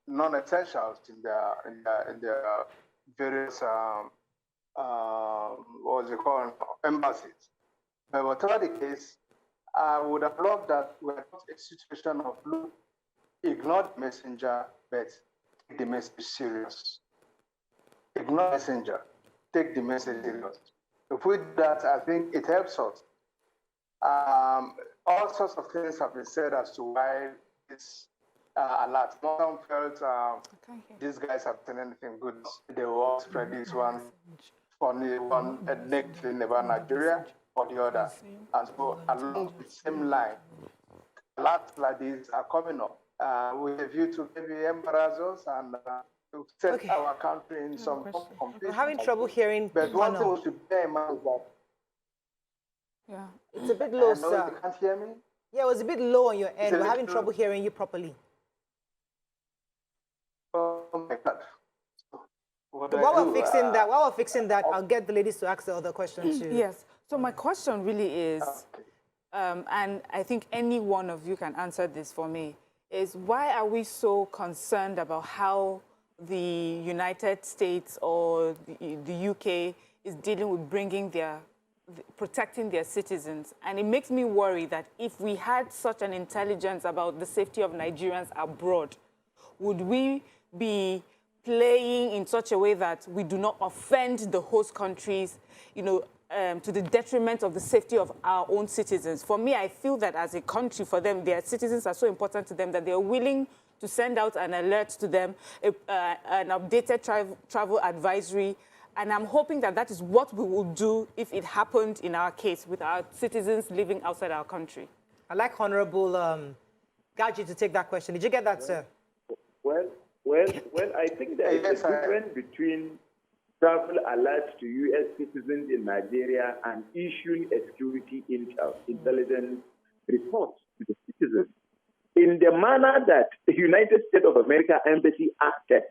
non-essentials in their various embassies. But whatever the case, I would have loved that we are not a situation of look, ignore the messenger, but take the message serious. Ignore the messenger, take the message serious. If we do that, I think it helps us. All sorts of things have been said as to why this alert. No one felt these guys have done anything good. They will all spread this one funny, one negative thing about Nigeria or the other. And so along the same line, alerts like these are coming up with a view to maybe embarrass us and to set our country in some competition. We're having trouble hearing. But one thing we should bear in mind is that it's a bit low, sir. You can't hear me? Yeah, it was a bit low on your end. We're having trouble hearing you properly. Oh my God. While we're fixing that, I'll get the ladies to ask the other question too. Yes. So my question really is, and I think any one of you can answer this for me, is why are we so concerned about how the United States or the UK is dealing with protecting their citizens? And it makes me worry that if we had such an intelligence about the safety of Nigerians abroad, would we be playing in such a way that we do not offend the host countries, to the detriment of the safety of our own citizens? For me, I feel that as a country, for them, their citizens are so important to them that they're willing to send out an alert to them, an updated travel advisory. And I'm hoping that that is what we will do if it happened in our case with our citizens living outside our country. I'd like Honorable Gaji to take that question. Did you get that, sir? Well, I think there is a difference between travel alerts to U.S. citizens in Nigeria and issuing a security intelligence report to the citizens. In the manner that the United States of America Embassy acted,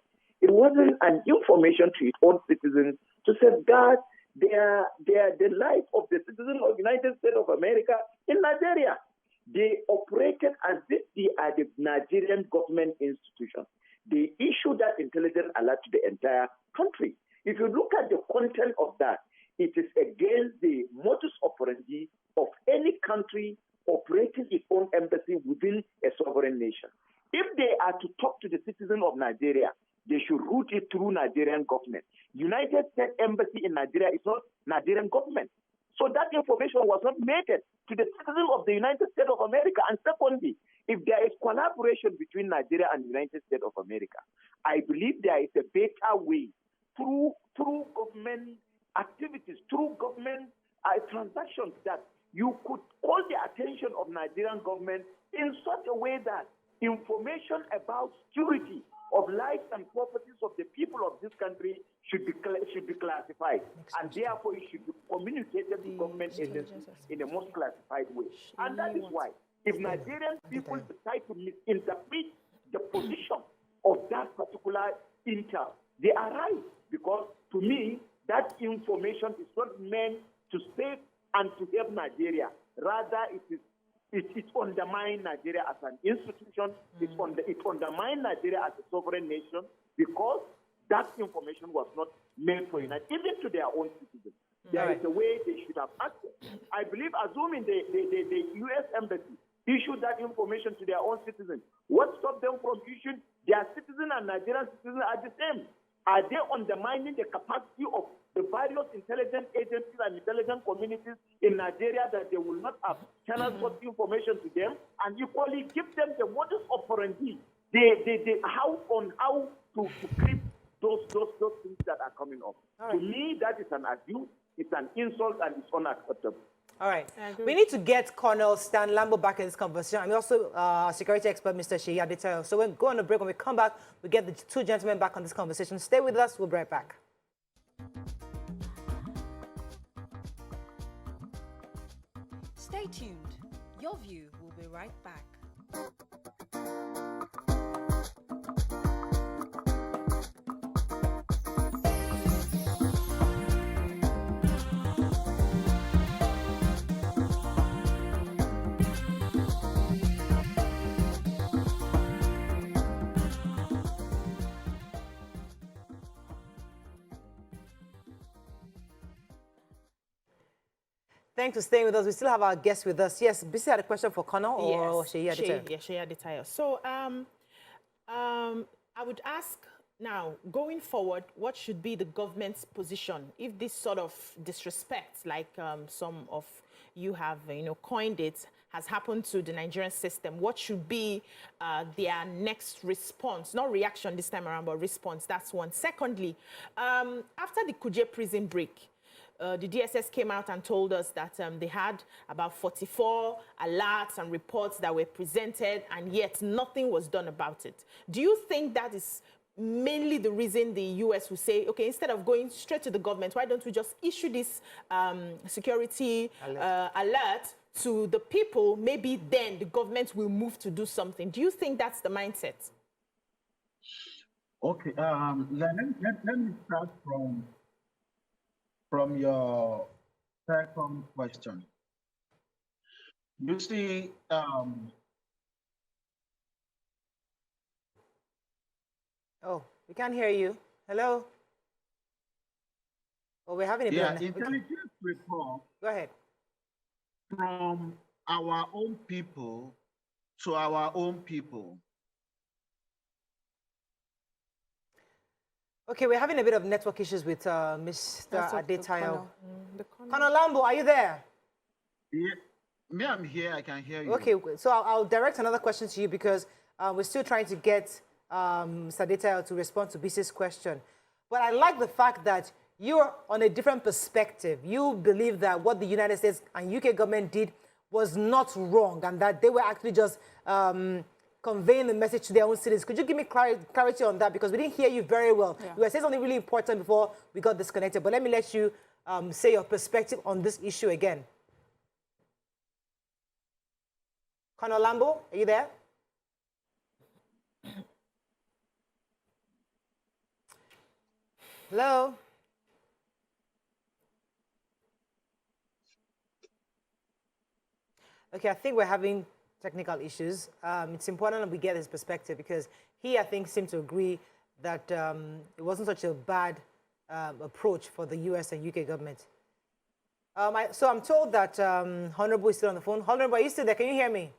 it wasn't an information to its own citizens to safeguard the life of the citizens of the United States of America in Nigeria. They operated as if they are the Nigerian government institution. They issued that intelligence alert to the entire country. If you look at the content of that, it is against the modus operandi of any country operating its own embassy within a sovereign nation. If they are to talk to the citizens of Nigeria, they should route it through Nigerian government. United States Embassy in Nigeria is not Nigerian government. So that information was not made to the citizens of the United States of America. And secondly, if there is collaboration between Nigeria and the United States of America, I believe there is a better way through government activities, through government transactions that you could call the attention of Nigerian government in such a way that information about security of lives and properties of the people of this country should be classified, and therefore it should be communicated to government agencies in the most classified way. And that is why, if Nigerian people decide to misinterpret the position of that particular intel, they are right, because to me, that information is not meant to save and to help Nigeria. Rather, it undermines Nigeria as an institution. It undermines Nigeria as a sovereign nation, because that information was not meant for United, even to their own citizens. There is a way they should have access. I believe, assuming the U.S. Embassy issued that information to their own citizens, what stopped them from issuing? Their citizens and Nigerian citizens are the same. Are they undermining the capacity of the various intelligence agencies and intelligence communities in Nigeria that they will not have channels for information to them, and equally give them the modus operandi, how to creep those things that are coming up. To me, that is an abuse, it's an insult, and it's unacceptable. All right. We need to get Colonel Stan Lambo back in this conversation. I'm also security expert, Mr. Sheyi Adetayo. So we'll go on a break. When we come back, we get the two gentlemen back on this conversation. Stay with us. We'll be right back. Stay tuned. Your View will be right back. Thanks for staying with us. We still have our guest with us. Yes, Bisi had a question for Colonel or Sheyi Adetayo? Sheyi Adetayo. So I would ask now, going forward, what should be the government's position if this sort of disrespect, like some of you have, coined it, has happened to the Nigerian system? What should be their next response? Not reaction this time around, but response. That's one. Secondly, after the Kuje prison break, the DSS came out and told us that they had about 44 alerts and reports that were presented, and yet nothing was done about it. Do you think that is mainly the reason the US will say, okay, instead of going straight to the government, why don't we just issue this security alert to the people? Maybe then the government will move to do something. Do you think that's the mindset? Okay, let me start from your second question. You see, oh, we can't hear you. Hello? Oh, we're having a bit of intelligence report. Go ahead. From our own people to our own people. Okay, we're having a bit of network issues with Mr. Adetayo. Colonel Lambo, are you there? Yeah, me, I'm here. I can hear you. Okay, so I'll direct another question to you because we're still trying to get Mr. Adetayo to respond to BC's question. But I like the fact that you're on a different perspective. You believe that what the United States and UK government did was not wrong and that they were actually just conveying the message to their own citizens. Could you give me clarity on that? Because we didn't hear you very well. Yeah. You were saying something really important before we got disconnected. But let me let you say your perspective on this issue again. Colonel Lambo, are you there? Hello? Okay, I think we're having technical issues. It's important that we get his perspective because he, I think, seemed to agree that it wasn't such a bad approach for the US and UK government. So I'm told that Honorable is still on the phone. Honorable, are you still there? Can you hear me?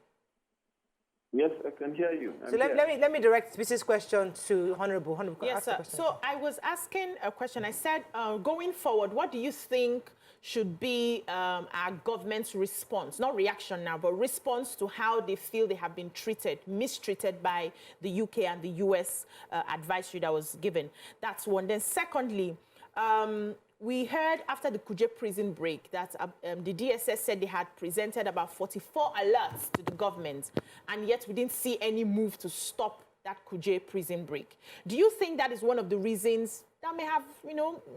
Yes, I can hear you. So let me direct this question to Honorable. Yes, sir. So I was asking a question. I said, going forward, what do you think should be our government's response, not reaction now, but response to how they feel they have been mistreated by the UK and the US advisory that was given? That's one. Then secondly, we heard after the Kuje prison break that the DSS said they had presented about 44 alerts to the government, and yet we didn't see any move to stop that Kuje prison break. Do you think that is one of the reasons that may have,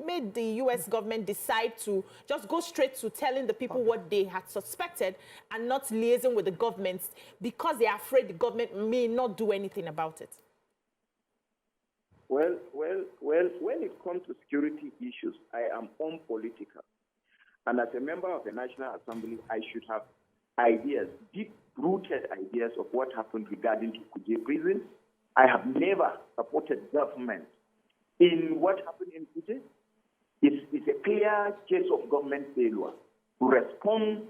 made the US government decide to just go straight to telling the people what they had suspected and not liaising with the government because they are afraid the government may not do anything about it? Well, when it comes to security issues, I am unpolitical. And as a member of the National Assembly, I should have ideas, deep-rooted ideas of what happened regarding to Kuje prison. I have never supported government in what happened in Kuje. It's a clear case of government failure to respond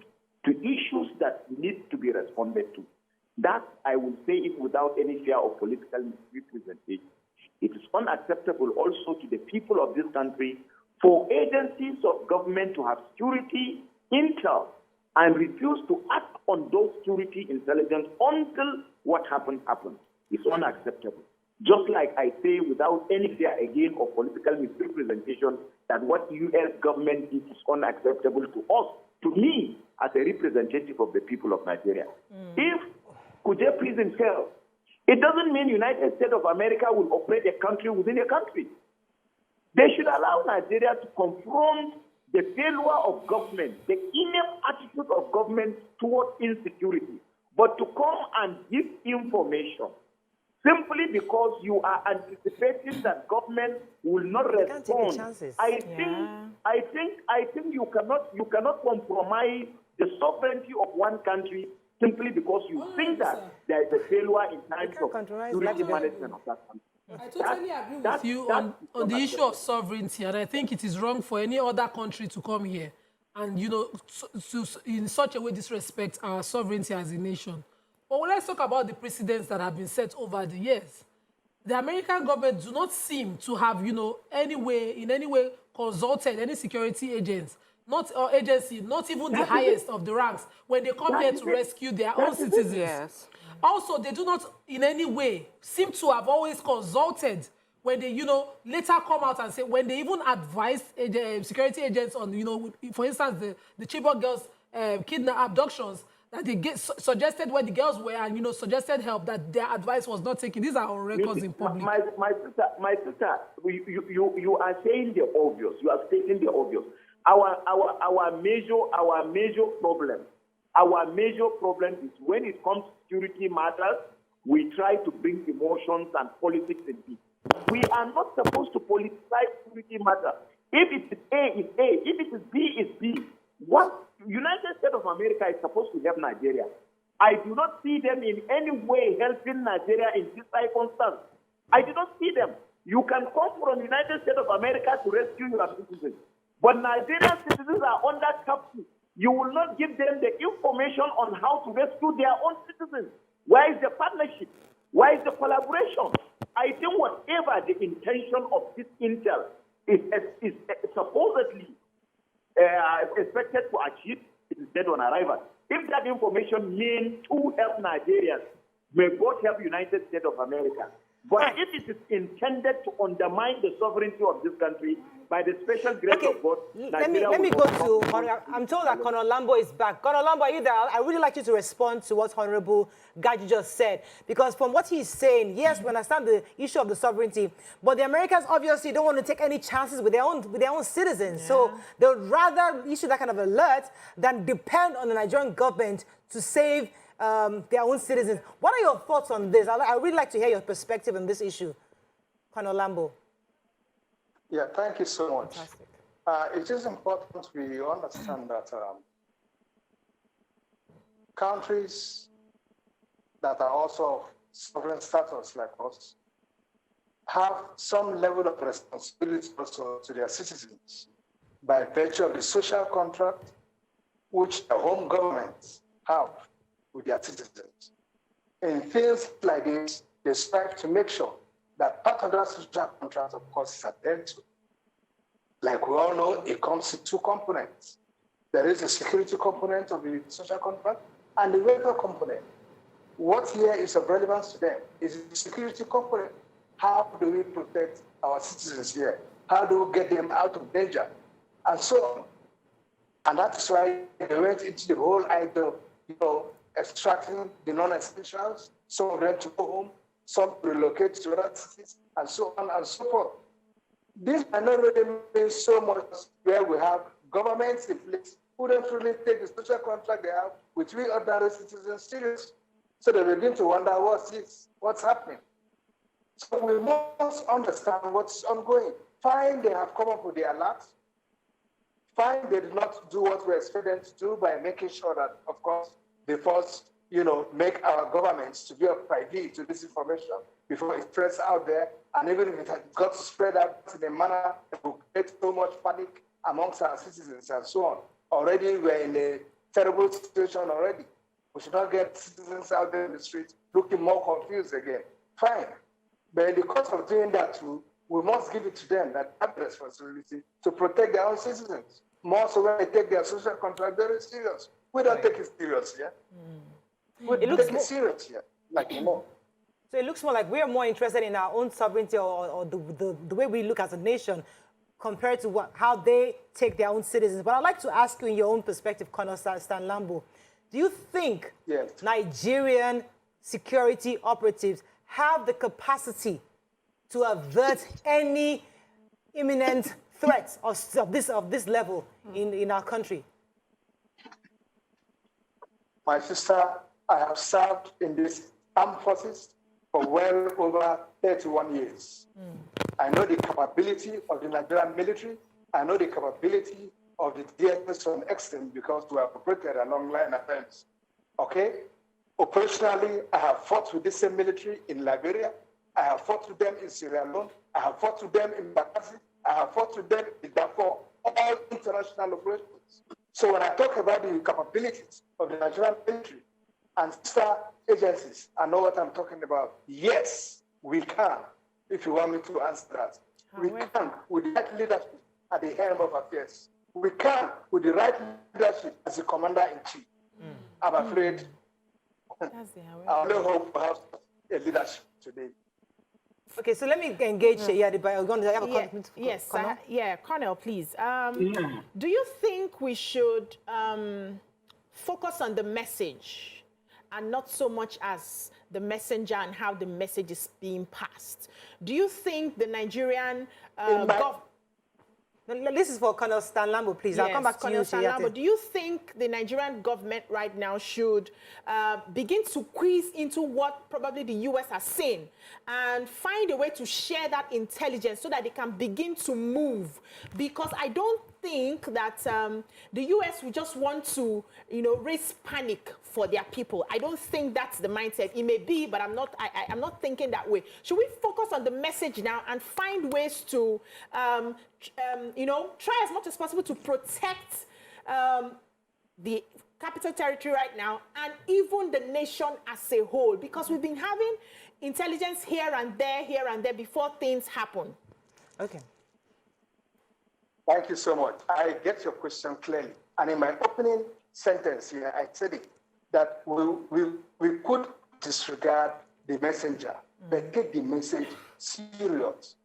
to issues that need to be responded to. That, I will say it without any fear of political misrepresentation. It is unacceptable also to the people of this country for agencies of government to have security intel and refuse to act on those security intelligence until what happened. It's unacceptable. Just like I say without any fear again of political misrepresentation that what U.S. government did is unacceptable to us, to me, as a representative of the people of Nigeria. If Kuje prison fell, it doesn't mean United States of America will operate a country within a country. They should allow Nigeria to confront the failure of government, the inept attitude of government towards insecurity. But to come and give information simply because you are anticipating that government will not respond, I think you cannot compromise the sovereignty of one country simply because you think that there is a failure in terms of security management of that country. I totally agree with you on the issue of sovereignty, and I think it is wrong for any other country to come here and, in such a way disrespect our sovereignty as a nation. But let's talk about the precedents that have been set over the years. the American government do not seem to have, in any way consulted any security agents, not even the highest of the ranks, when they come here to rescue their own citizens. Yes. Also, they do not in any way seem to have always consulted when they, later come out and say, when they even advise security agents on, for instance, the Chibok girls' abductions, that they suggested where the girls were and, suggested help, that their advice was not taken. These are on records in public. My sister, you are saying the obvious. You are stating the obvious. Our major problem is when it comes to security matters, we try to bring emotions and politics in it. We are not supposed to politicize security matters. If it is A, it's A. If it is B, it's B. What United States of America is supposed to help Nigeria. I do not see them in any way helping Nigeria in this circumstance. I do not see them. You can come from the United States of America to rescue your citizens. But Nigerian citizens are under captive. You will not give them the information on how to rescue their own citizens. Where is the partnership? Where is the collaboration? I think whatever the intention of this intel is supposedly expected to achieve, it is dead on arrival. If that information means to help Nigerians, may God help United States of America. But if it is intended to undermine the sovereignty of this country, by the special grace of God, let me go to, I'm told that Colonel Lambo is back. Colonel Lambo, are you there? I really like you to respond to what Honorable Gaji just said. Because from what he's saying, yes, we understand the issue of the sovereignty, but the Americans obviously don't want to take any chances with their own citizens. Yeah. So they would rather issue that kind of alert than depend on the Nigerian government to save their own citizens. What are your thoughts on this? I would really like to hear your perspective on this issue, Colonel Lambo. Yeah, thank you so much. It is important we understand that countries that are also sovereign status like us have some level of responsibility also to their citizens by virtue of the social contract which the home governments have with their citizens. In things like this, they strive to make sure that part of that social contract, of course, is adhered to. Like we all know, it comes in two components. There is a security component of the social contract and the welfare component. What here is of relevance to them is the security component. How do we protect our citizens here? How do we get them out of danger? And so on. And that's why they went into the whole idea of, extracting the non-essentials, some of them to go home, some to relocate to other cities, and so on and so forth. This might not really mean so much where we have governments in place who don't really take the social contract they have with we ordinary citizens serious. So they begin to wonder what's happening. So we must understand what's ongoing. Fine, they have come up with the alert. Fine, they did not do what we expect them to do by making sure that, of course, they first, make our governments to be privy to this information before it spreads out there. And even if it had got to spread out in a manner that will create so much panic amongst our citizens and so on. Already we're in a terrible situation already. We should not get citizens out there in the street looking more confused again. Fine. But in the course of doing that, we must give it to them that have the responsibility to protect their own citizens. More so when they take their social contract very serious. We don't take it serious, yeah? We take it serious, yeah? Like more. So it looks more like we're more interested in our own sovereignty or the way we look as a nation compared to how they take their own citizens. But I'd like to ask you in your own perspective, Colonel Stan Lambo, do you think Nigerian security operatives have the capacity to avert any imminent threats of this level in our country? My sister, I have served in these armed forces for well over 31 years. I know the capability of the Nigerian military. I know the capability of the DSS to an extent because we have operated along line of defense. Okay? Operationally, I have fought with the same military in Liberia. I have fought with them in Sierra Leone. I have fought with them in Benghazi. I have fought with them in Darfur. All international operations. So when I talk about the capabilities of the Nigerian military and sister agencies, I know what I'm talking about. Yes, we can if you want me to answer that. We can with the right leadership at the helm of affairs. We can with the right leadership as the commander-in-chief. I'm afraid I only hope to have a leadership today. Okay, so let me engage Sheyi. Colonel, please. Do you think we should focus on the message and not so much as the messenger and how the message is being passed? Do you think the Nigerian this is for Colonel Stan Lambo, please. Yes, I'll come back to you, Stan Lambo. Do you think the Nigerian government right now should begin to quiz into what probably the U.S. has seen and find a way to share that intelligence so that they can begin to move? Because I don't think that the U.S. will just want to, raise panic for their people. I don't think that's the mindset. It may be, but I'm not thinking that way. Should we focus on the message now and find ways to, try as much as possible to protect the capital territory right now and even the nation as a whole? Because we've been having intelligence here and there before things happen. Okay. Thank you so much. I get your question clearly. And in my opening sentence here, I said it, that we could disregard the messenger, but take the message serious.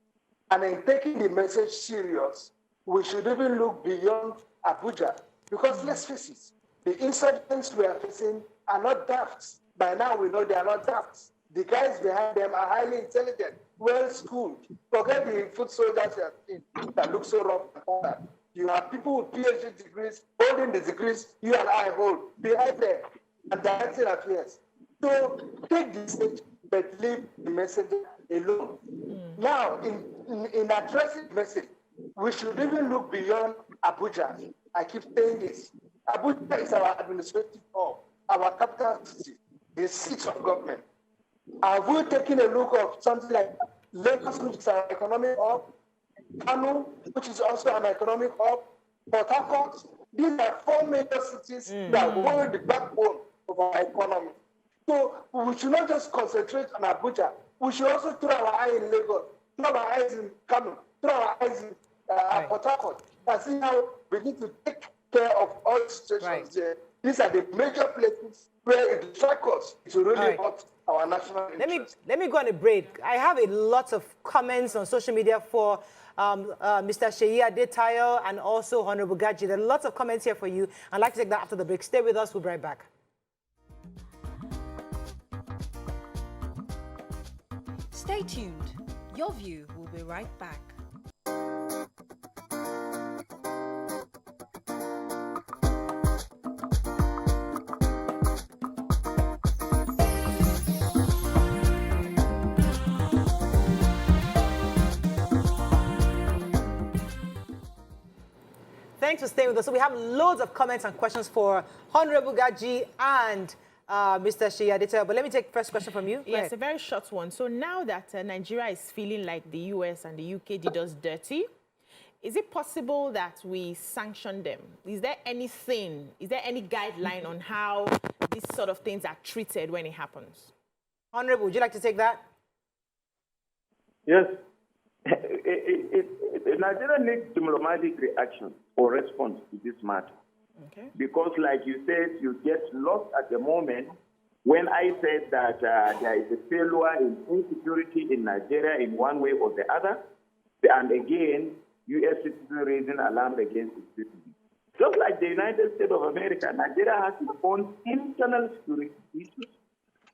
And in taking the message serious, we should even look beyond Abuja. Because let's face it, the insurgents we are facing are not daft. By now we know they are not daft. The guys behind them are highly intelligent, well-schooled. Forget the foot soldiers that look so rough and all that. You have people with PhD degrees holding the degrees you and I hold behind them and directing affairs. So take the message, but leave the messenger alone. Now, in addressing the message, we should even look beyond Abuja. I keep saying this. Abuja is our administrative hub, our capital city, the seat of government. Have we taken a look of something like Lagos, which is our economic hub, Kano, which is also an economic hub, Port Harcourt? These are 4 major cities that hold the backbone of our economy. So we should not just concentrate on Abuja. We should also throw our eye in Lagos, throw our eyes in Kano, throw our eyes in Port Harcourt, and see how we need to take care of all the situations there. These are the major places where it strikes us to really hurt our national interest. Let me go on a break. I have a lot of comments on social media for Mr. Sheyi Adetayo and also Honorable Gaji. There are lots of comments here for you. I'd like to take that after the break. Stay with us. We'll be right back. Stay tuned. Your View will be right back. Thanks for staying with us. So we have loads of comments and questions for Honorable Gaji and Mr. Sheyi Adetayo. But let me take the first question from you. Yes, a very short one. So now that Nigeria is feeling like the US and the UK did us dirty, is it possible that we sanction them? Is there any guideline on how these sort of things are treated when it happens? Honorable, would you like to take that? Yes. Nigeria needs diplomatic reaction or response to this matter. Okay. Because, like you said, you get lost at the moment when I said that there is a failure in insecurity in Nigeria in one way or the other, and again, U.S. citizens raising alarm against its citizens. Just like the United States of America, Nigeria has its own internal security issues.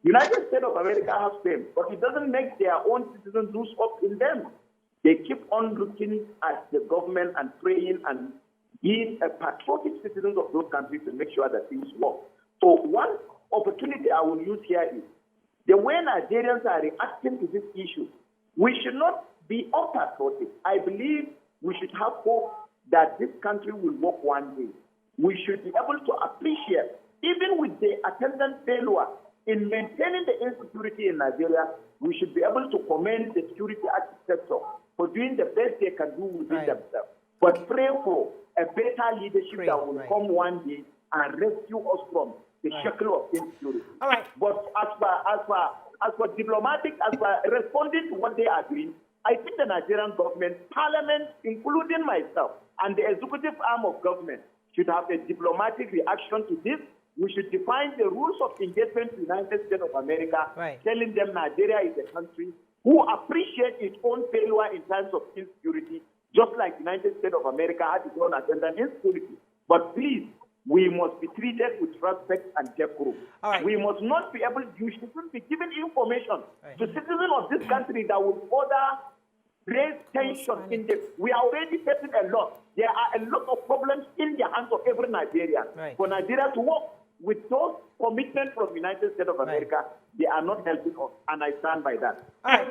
United States of America has them, but it doesn't make their own citizens lose hope in them. They keep on looking at the government and praying and being a patriotic citizens of those countries to make sure that things work. So one opportunity I will use here is the way Nigerians are reacting to this issue. We should not be unpatriotic. I believe we should have hope that this country will work one day. We should be able to appreciate, even with the attendant failure in maintaining the insecurity in Nigeria, we should be able to commend the security sector for doing the best they can do within themselves. But pray for a better leadership that will come one day and rescue us from the shackle of insecurity. All right. But as far as for diplomatic, as for responding to what they are doing, I think the Nigerian government, parliament, including myself, and the executive arm of government should have a diplomatic reaction to this. We should define the rules of engagement with the United States of America, telling them Nigeria is a country who appreciates its own failure in terms of insecurity, just like the United States of America had its own agenda in insecurity. But please, we must be treated with respect and decorum. We must not be able, you shouldn't be given information to citizens of this country that will further raise tension in the, we are already facing a lot. There are a lot of problems in the hands of every Nigerian. For Nigeria to work with those commitments from the United States of America, they are not helping us, and I stand by that. All right.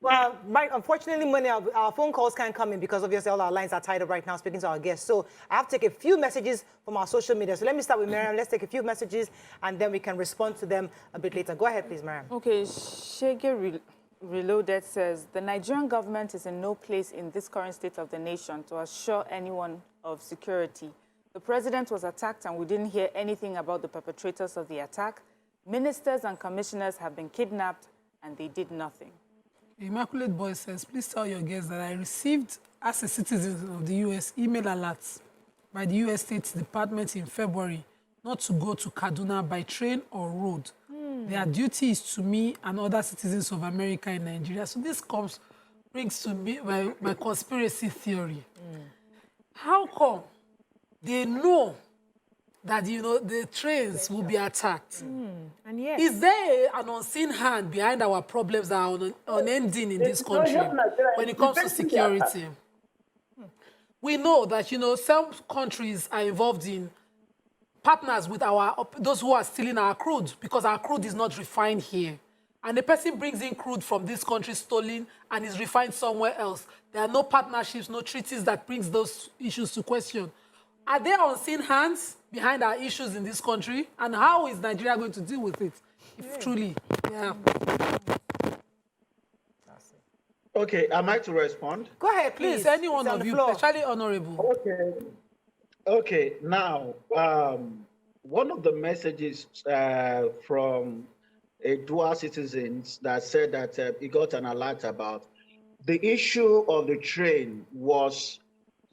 Well, Mike, unfortunately, many of our phone calls can't come in because obviously all our lines are tied up right now speaking to our guests. So I have to take a few messages from our social media. So let me start with Miriam. Let's take a few messages and then we can respond to them a bit later. Go ahead, please, Miriam. Okay, Shege Reloaded says, the Nigerian government is in no place in this current state of the nation to assure anyone of security. The president was attacked and we didn't hear anything about the perpetrators of the attack. Ministers and commissioners have been kidnapped and they did nothing. Immaculate Boy says, please tell your guests that I received, as a citizen of the U.S., email alerts by the U.S. State Department in February not to go to Kaduna by train or road. Their duty is to me and other citizens of America in Nigeria. So this brings to me my conspiracy theory. How come they know that, you know, the trains will be attacked? And yes. Is there an unseen hand behind our problems that are unending in this country when it comes to security? We know that, you know, some countries are involved in partners with those who are stealing our crude because our crude is not refined here. And the person brings in crude from this country stolen and is refined somewhere else. There are no partnerships, no treaties that brings those issues to question. Are there unseen hands behind our issues in this country? And how is Nigeria going to deal with it? If truly, Okay, am I to respond? Go ahead, please. Please, any one of you, especially honorable. Okay, now, one of the messages from a dual citizens that said that he got an alert about the issue of the train was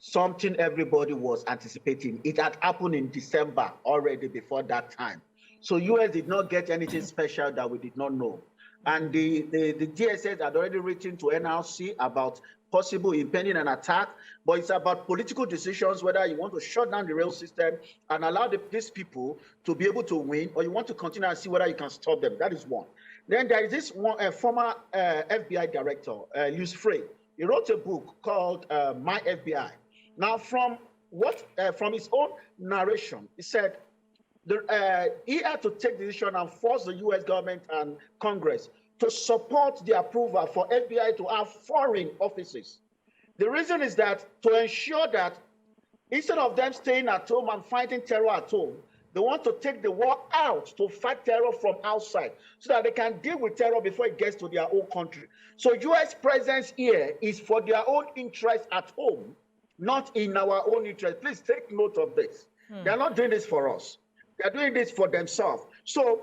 something everybody was anticipating. It had happened in December already before that time. So US did not get anything special that we did not know. And the DSS had already written to NRC about possible impending an attack, but it's about political decisions, whether you want to shut down the rail system and allow these people to be able to win, or you want to continue and see whether you can stop them. That is one. Then there is this one, former FBI director, Luis Frey. He wrote a book called My FBI. Now, from his own narration, he said he had to take the decision and force the U.S. government and Congress to support the approval for FBI to have foreign offices. The reason is that to ensure that instead of them staying at home and fighting terror at home, they want to take the war out to fight terror from outside so that they can deal with terror before it gets to their own country. So U.S. presence here is for their own interest at home, not in our own interest. Please take note of this. They're not doing this for us. They're doing this for themselves. So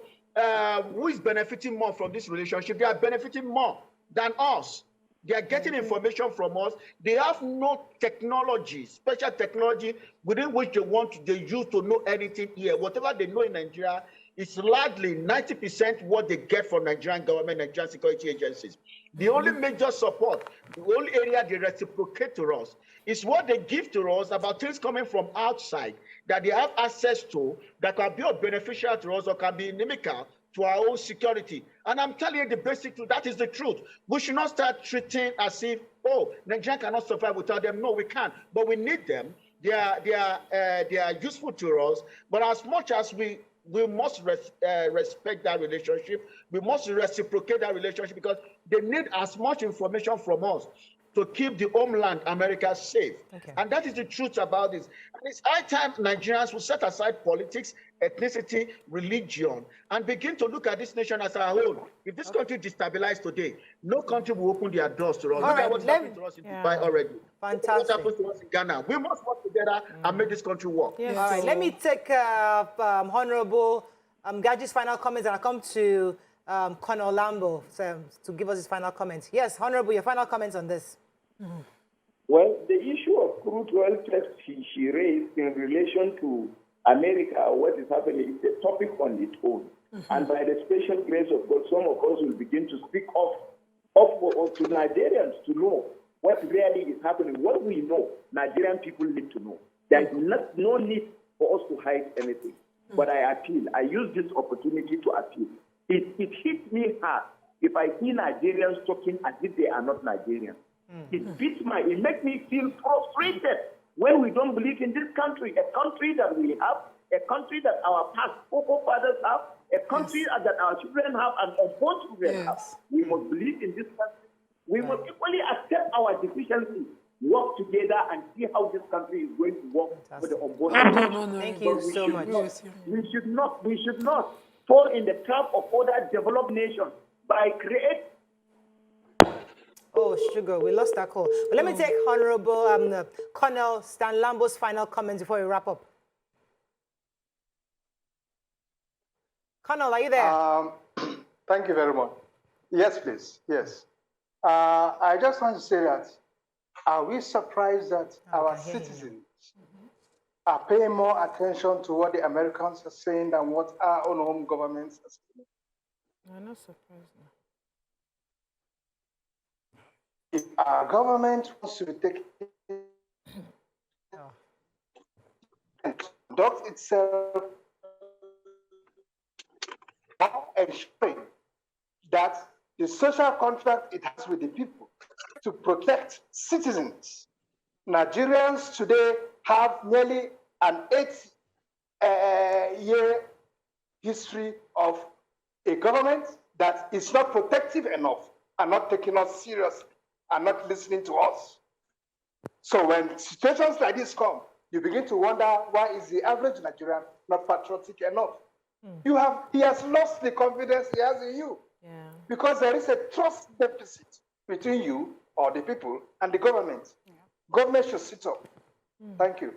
who is benefiting more from this relationship? They are benefiting more than us. They are getting information from us. They have no technology, special technology within which they use to know anything here. Whatever they know in Nigeria is largely 90% what they get from Nigerian government, Nigerian security agencies. The only major support, the only area they reciprocate to us is what they give to us about things coming from outside that they have access to that can be beneficial to us or can be inimical to our own security. And I'm telling you the basic truth, that is the truth. We should not start treating as if, oh, Nigeria cannot survive without them. No, we can't, but we need them. They are useful to us, but as much as we must respect that relationship, we must reciprocate that relationship because they need as much information from us to keep the homeland, America, safe. And that is the truth about this. And it's high time Nigerians will set aside politics, ethnicity, religion, and begin to look at this nation as a whole. If this country destabilized today, no country will open their doors to us. Look at what's happening to us in Dubai already. Fantastic. What happens to us in Ghana? We must work together and make this country work. All right, let me take Honorable Gaji's final comments, and I'll come to Colonel Lambo to give us his final comments. Yes, Honorable, your final comments on this. Well, the issue of crude oil theft she raised in relation to America, what is happening, is a topic on its own. And by the special grace of God, some of us will begin to speak to Nigerians to know what really is happening. What we know, Nigerian people need to know. There is no need for us to hide anything. But I appeal. I use this opportunity to appeal. It hits me hard if I see Nigerians talking as if they are not Nigerians. It makes me feel frustrated when we don't believe in this country, a country that we have, a country that our past forefathers have, a country that our children have and unborn children have. We must believe in this country. We must equally accept our deficiencies, work together and see how this country is going to work for the unborn children. Thank you so much. We should not fall in the trap of other developed nations by creating. Oh, sugar, we lost that call. But let me take Honorable Colonel Stan Lambo's final comments before we wrap up. Colonel, are you there? Thank you very much. Yes, please. Yes. I just want to say that, are we surprised that our citizens are paying more attention to what the Americans are saying than what our own home governments are saying? I'm not surprised. If our government wants to take and conduct itself ensuring that the social contract it has with the people to protect citizens. Nigerians today have nearly an 8-year history of a government that is not protective enough and not taking us seriously and not listening to us. So when situations like this come, you begin to wonder, why is the average Nigerian not patriotic enough? He has lost the confidence he has in you. Because there is a trust deficit between you or the people and the government. Government should sit up. Thank you.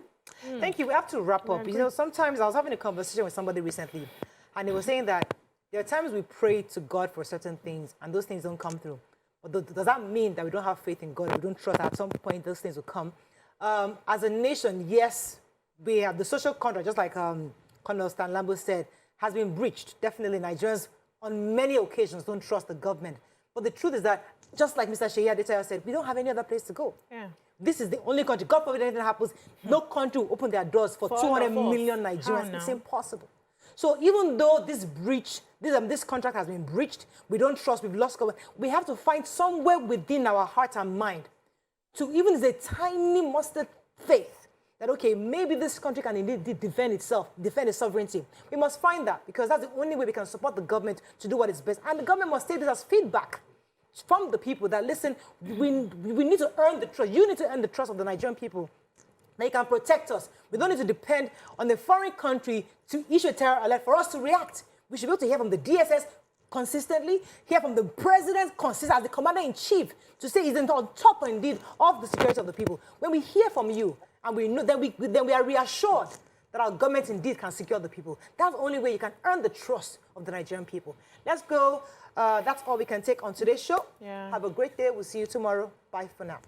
Thank you. We have to wrap up. You know, sometimes I was having a conversation with somebody recently, and they were saying that there are times we pray to God for certain things, and those things don't come through. But does that mean that we don't have faith in God? We don't trust that at some point those things will come? As a nation, yes, we have the social contract, just like Colonel Stan Lambo said, has been breached. Definitely, Nigerians on many occasions don't trust the government. But the truth is that, just like Mr. Sheyi Adetayo said, we don't have any other place to go. This is the only country. God forbid anything happens, no country will open their doors for 200 million Nigerians. It's impossible. So even though this contract has been breached, we don't trust, we've lost government, we have to find somewhere within our heart and mind to even a tiny mustard faith that, okay, maybe this country can indeed defend itself, defend its sovereignty. We must find that, because that's the only way we can support the government to do what is best. And the government must take this as feedback from the people that, listen, we need to earn the trust. You need to earn the trust of the Nigerian people. They can protect us. We don't need to depend on a foreign country to issue a terror alert for us to react. We should be able to hear from the DSS consistently, hear from the president consistently as the commander-in-chief to say he's on top, indeed, of the security of the people. When we hear from you, and we know, then we are reassured that our government indeed can secure the people. That's the only way you can earn the trust of the Nigerian people. Let's go. That's all we can take on today's show. Have a great day. We'll see you tomorrow. Bye for now.